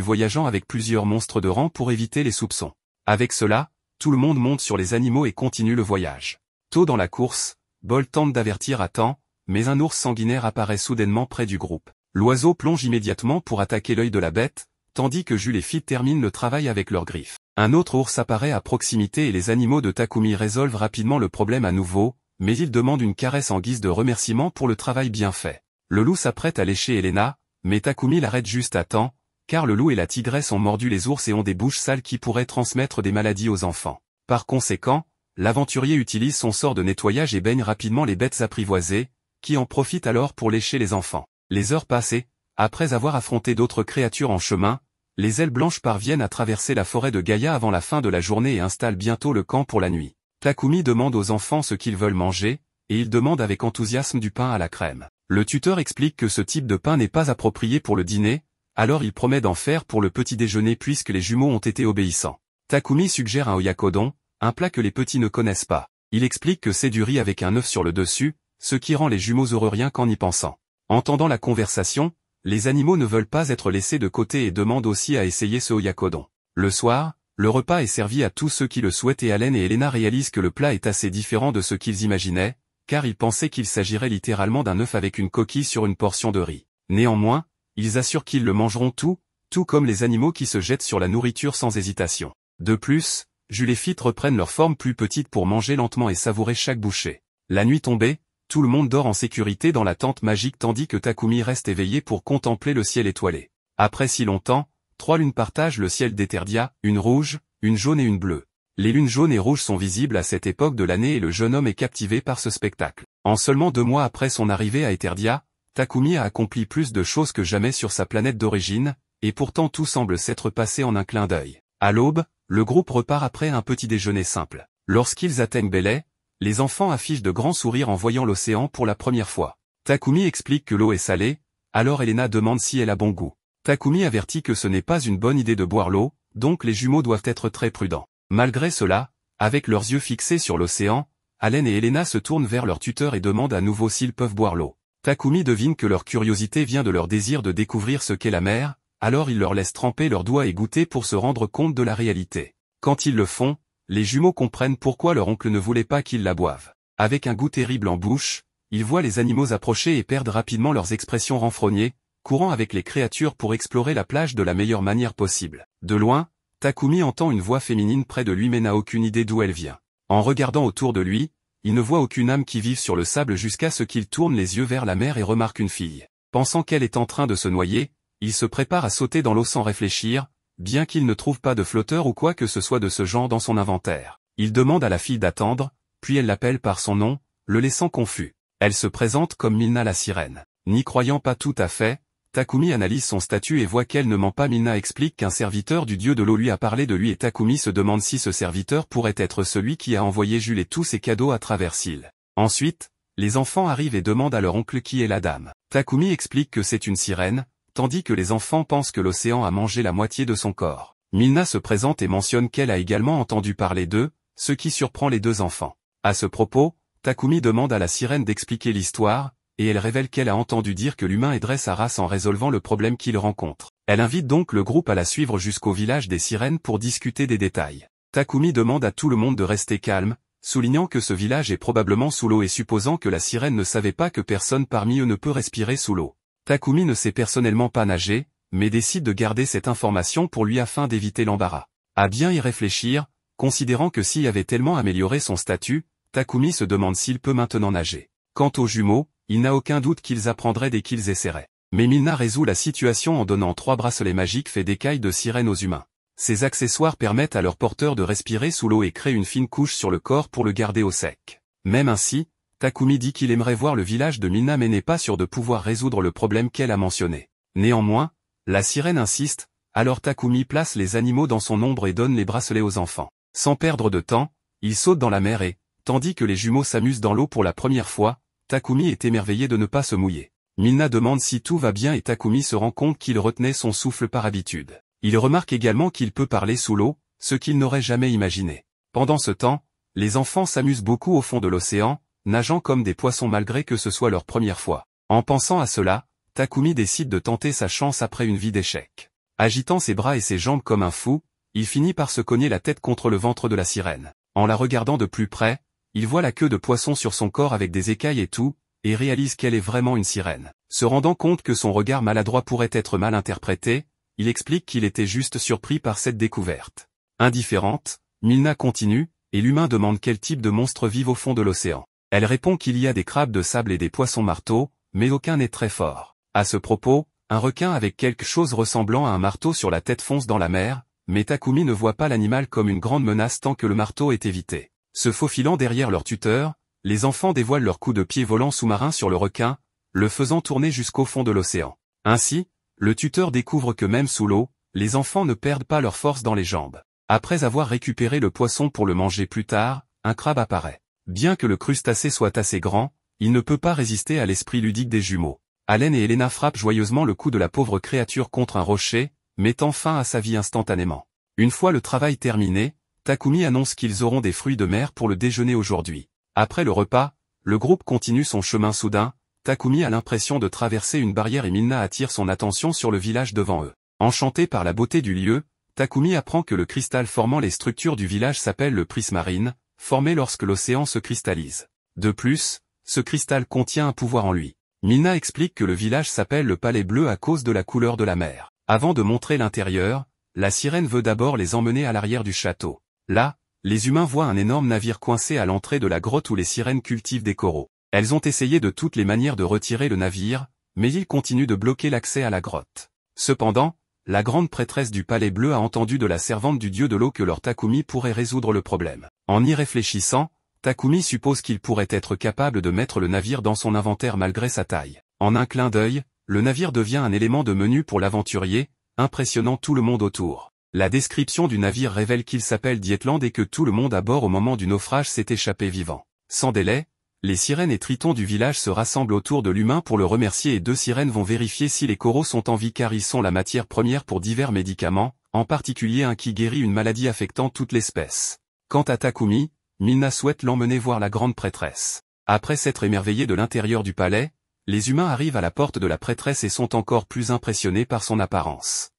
voyageant avec plusieurs monstres de rang pour éviter les soupçons. Avec cela, tout le monde monte sur les animaux et continue le voyage. Tôt dans la course, Bolt tente d'avertir à temps, mais un ours sanguinaire apparaît soudainement près du groupe. L'oiseau plonge immédiatement pour attaquer l'œil de la bête, tandis que Jules et Fit terminent le travail avec leurs griffes. Un autre ours apparaît à proximité et les animaux de Takumi résolvent rapidement le problème à nouveau, mais ils demandent une caresse en guise de remerciement pour le travail bien fait. Le loup s'apprête à lécher Elena, mais Takumi l'arrête juste à temps, car le loup et la tigresse ont mordu les ours et ont des bouches sales qui pourraient transmettre des maladies aux enfants. Par conséquent, l'aventurier utilise son sort de nettoyage et baigne rapidement les bêtes apprivoisées, qui en profitent alors pour lécher les enfants. Les heures passées, après avoir affronté d'autres créatures en chemin, les ailes blanches parviennent à traverser la forêt de Gaïa avant la fin de la journée et installent bientôt le camp pour la nuit. Takumi demande aux enfants ce qu'ils veulent manger, et ils demandent avec enthousiasme du pain à la crème. Le tuteur explique que ce type de pain n'est pas approprié pour le dîner, alors il promet d'en faire pour le petit déjeuner puisque les jumeaux ont été obéissants. Takumi suggère un oyakodon, un plat que les petits ne connaissent pas. Il explique que c'est du riz avec un œuf sur le dessus, ce qui rend les jumeaux heureux rien qu'en y pensant. Entendant la conversation, les animaux ne veulent pas être laissés de côté et demandent aussi à essayer ce oyakodon. Le soir, le repas est servi à tous ceux qui le souhaitent et Allen et Elena réalisent que le plat est assez différent de ce qu'ils imaginaient, car ils pensaient qu'il s'agirait littéralement d'un œuf avec une coquille sur une portion de riz. Néanmoins, ils assurent qu'ils le mangeront tout comme les animaux qui se jettent sur la nourriture sans hésitation. De plus, Jules et Fit reprennent leur forme plus petite pour manger lentement et savourer chaque bouchée. La nuit tombée, tout le monde dort en sécurité dans la tente magique tandis que Takumi reste éveillé pour contempler le ciel étoilé. Après si longtemps, 3 lunes partagent le ciel d'Eterdia, une rouge, une jaune et une bleue. Les lunes jaunes et rouges sont visibles à cette époque de l'année et le jeune homme est captivé par ce spectacle. En seulement 2 mois après son arrivée à Eterdia, Takumi a accompli plus de choses que jamais sur sa planète d'origine, et pourtant tout semble s'être passé en un clin d'œil. À l'aube, le groupe repart après un petit déjeuner simple. Lorsqu'ils atteignent Belay, les enfants affichent de grands sourires en voyant l'océan pour la première fois. Takumi explique que l'eau est salée, alors Elena demande si elle a bon goût. Takumi avertit que ce n'est pas une bonne idée de boire l'eau, donc les jumeaux doivent être très prudents. Malgré cela, avec leurs yeux fixés sur l'océan, Allen et Elena se tournent vers leur tuteur et demandent à nouveau s'ils peuvent boire l'eau. Takumi devine que leur curiosité vient de leur désir de découvrir ce qu'est la mer, alors il leur laisse tremper leurs doigts et goûter pour se rendre compte de la réalité. Quand ils le font, les jumeaux comprennent pourquoi leur oncle ne voulait pas qu'ils la boivent. Avec un goût terrible en bouche, ils voient les animaux approcher et perdent rapidement leurs expressions renfrognées, courant avec les créatures pour explorer la plage de la meilleure manière possible. De loin, Takumi entend une voix féminine près de lui mais n'a aucune idée d'où elle vient. En regardant autour de lui, il ne voit aucune âme qui vive sur le sable jusqu'à ce qu'il tourne les yeux vers la mer et remarque une fille. Pensant qu'elle est en train de se noyer, il se prépare à sauter dans l'eau sans réfléchir, bien qu'il ne trouve pas de flotteur ou quoi que ce soit de ce genre dans son inventaire. Il demande à la fille d'attendre, puis elle l'appelle par son nom, le laissant confus. Elle se présente comme Milna la sirène. N'y croyant pas tout à fait, Takumi analyse son statut et voit qu'elle ne ment pas. Milna explique qu'un serviteur du dieu de l'eau lui a parlé de lui et Takumi se demande si ce serviteur pourrait être celui qui a envoyé Jules et tous ses cadeaux à travers Syl. Ensuite, les enfants arrivent et demandent à leur oncle qui est la dame. Takumi explique que c'est une sirène, tandis que les enfants pensent que l'océan a mangé la moitié de son corps. Milna se présente et mentionne qu'elle a également entendu parler d'eux, ce qui surprend les 2 enfants. À ce propos, Takumi demande à la sirène d'expliquer l'histoire, et elle révèle qu'elle a entendu dire que l'humain aiderait sa race en résolvant le problème qu'il rencontre. Elle invite donc le groupe à la suivre jusqu'au village des sirènes pour discuter des détails. Takumi demande à tout le monde de rester calme, soulignant que ce village est probablement sous l'eau et supposant que la sirène ne savait pas que personne parmi eux ne peut respirer sous l'eau. Takumi ne sait personnellement pas nager, mais décide de garder cette information pour lui afin d'éviter l'embarras. À bien y réfléchir, considérant que s'il avait tellement amélioré son statut, Takumi se demande s'il peut maintenant nager. Quant aux jumeaux, il n'a aucun doute qu'ils apprendraient dès qu'ils essaieraient. Mais Milna résout la situation en donnant 3 bracelets magiques faits d'écailles de sirène aux humains. Ces accessoires permettent à leur porteur de respirer sous l'eau et créent une fine couche sur le corps pour le garder au sec. Même ainsi, Takumi dit qu'il aimerait voir le village de Milna mais n'est pas sûr de pouvoir résoudre le problème qu'elle a mentionné. Néanmoins, la sirène insiste, alors Takumi place les animaux dans son ombre et donne les bracelets aux enfants. Sans perdre de temps, il saute dans la mer et, tandis que les jumeaux s'amusent dans l'eau pour la première fois, Takumi est émerveillé de ne pas se mouiller. Milna demande si tout va bien et Takumi se rend compte qu'il retenait son souffle par habitude. Il remarque également qu'il peut parler sous l'eau, ce qu'il n'aurait jamais imaginé. Pendant ce temps, les enfants s'amusent beaucoup au fond de l'océan, nageant comme des poissons malgré que ce soit leur première fois. En pensant à cela, Takumi décide de tenter sa chance après une vie d'échec. Agitant ses bras et ses jambes comme un fou, il finit par se cogner la tête contre le ventre de la sirène. En la regardant de plus près, il voit la queue de poisson sur son corps avec des écailles et tout, et réalise qu'elle est vraiment une sirène. Se rendant compte que son regard maladroit pourrait être mal interprété, il explique qu'il était juste surpris par cette découverte. Indifférente, Milna continue, et l'humain demande quel type de monstres vivent au fond de l'océan. Elle répond qu'il y a des crabes de sable et des poissons marteaux, mais aucun n'est très fort. À ce propos, un requin avec quelque chose ressemblant à un marteau sur la tête fonce dans la mer, mais Takumi ne voit pas l'animal comme une grande menace tant que le marteau est évité. Se faufilant derrière leur tuteur, les enfants dévoilent leur coup de pied volant sous-marin sur le requin, le faisant tourner jusqu'au fond de l'océan. Ainsi, le tuteur découvre que même sous l'eau, les enfants ne perdent pas leur force dans les jambes. Après avoir récupéré le poisson pour le manger plus tard, un crabe apparaît. Bien que le crustacé soit assez grand, il ne peut pas résister à l'esprit ludique des jumeaux. Allen et Elena frappent joyeusement le cou de la pauvre créature contre un rocher, mettant fin à sa vie instantanément. Une fois le travail terminé, Takumi annonce qu'ils auront des fruits de mer pour le déjeuner aujourd'hui. Après le repas, le groupe continue son chemin soudain. Takumi a l'impression de traverser une barrière et Milna attire son attention sur le village devant eux. Enchanté par la beauté du lieu, Takumi apprend que le cristal formant les structures du village s'appelle le prismarine, formé lorsque l'océan se cristallise. De plus, ce cristal contient un pouvoir en lui. Milna explique que le village s'appelle le Palais Bleu à cause de la couleur de la mer. Avant de montrer l'intérieur, la sirène veut d'abord les emmener à l'arrière du château. Là, les humains voient un énorme navire coincé à l'entrée de la grotte où les sirènes cultivent des coraux. Elles ont essayé de toutes les manières de retirer le navire, mais il continue de bloquer l'accès à la grotte. Cependant, la grande prêtresse du Palais Bleu a entendu de la servante du dieu de l'eau que leur Takumi pourrait résoudre le problème. En y réfléchissant, Takumi suppose qu'il pourrait être capable de mettre le navire dans son inventaire malgré sa taille. En un clin d'œil, le navire devient un élément de menu pour l'aventurier, impressionnant tout le monde autour. La description du navire révèle qu'il s'appelle Dietland et que tout le monde à bord au moment du naufrage s'est échappé vivant. Sans délai, les sirènes et tritons du village se rassemblent autour de l'humain pour le remercier et deux sirènes vont vérifier si les coraux sont en vie car ils sont la matière première pour divers médicaments, en particulier un qui guérit une maladie affectant toute l'espèce. Quant à Takumi, Milna souhaite l'emmener voir la grande prêtresse. Après s'être émerveillé de l'intérieur du palais, les humains arrivent à la porte de la prêtresse et sont encore plus impressionnés par son apparence.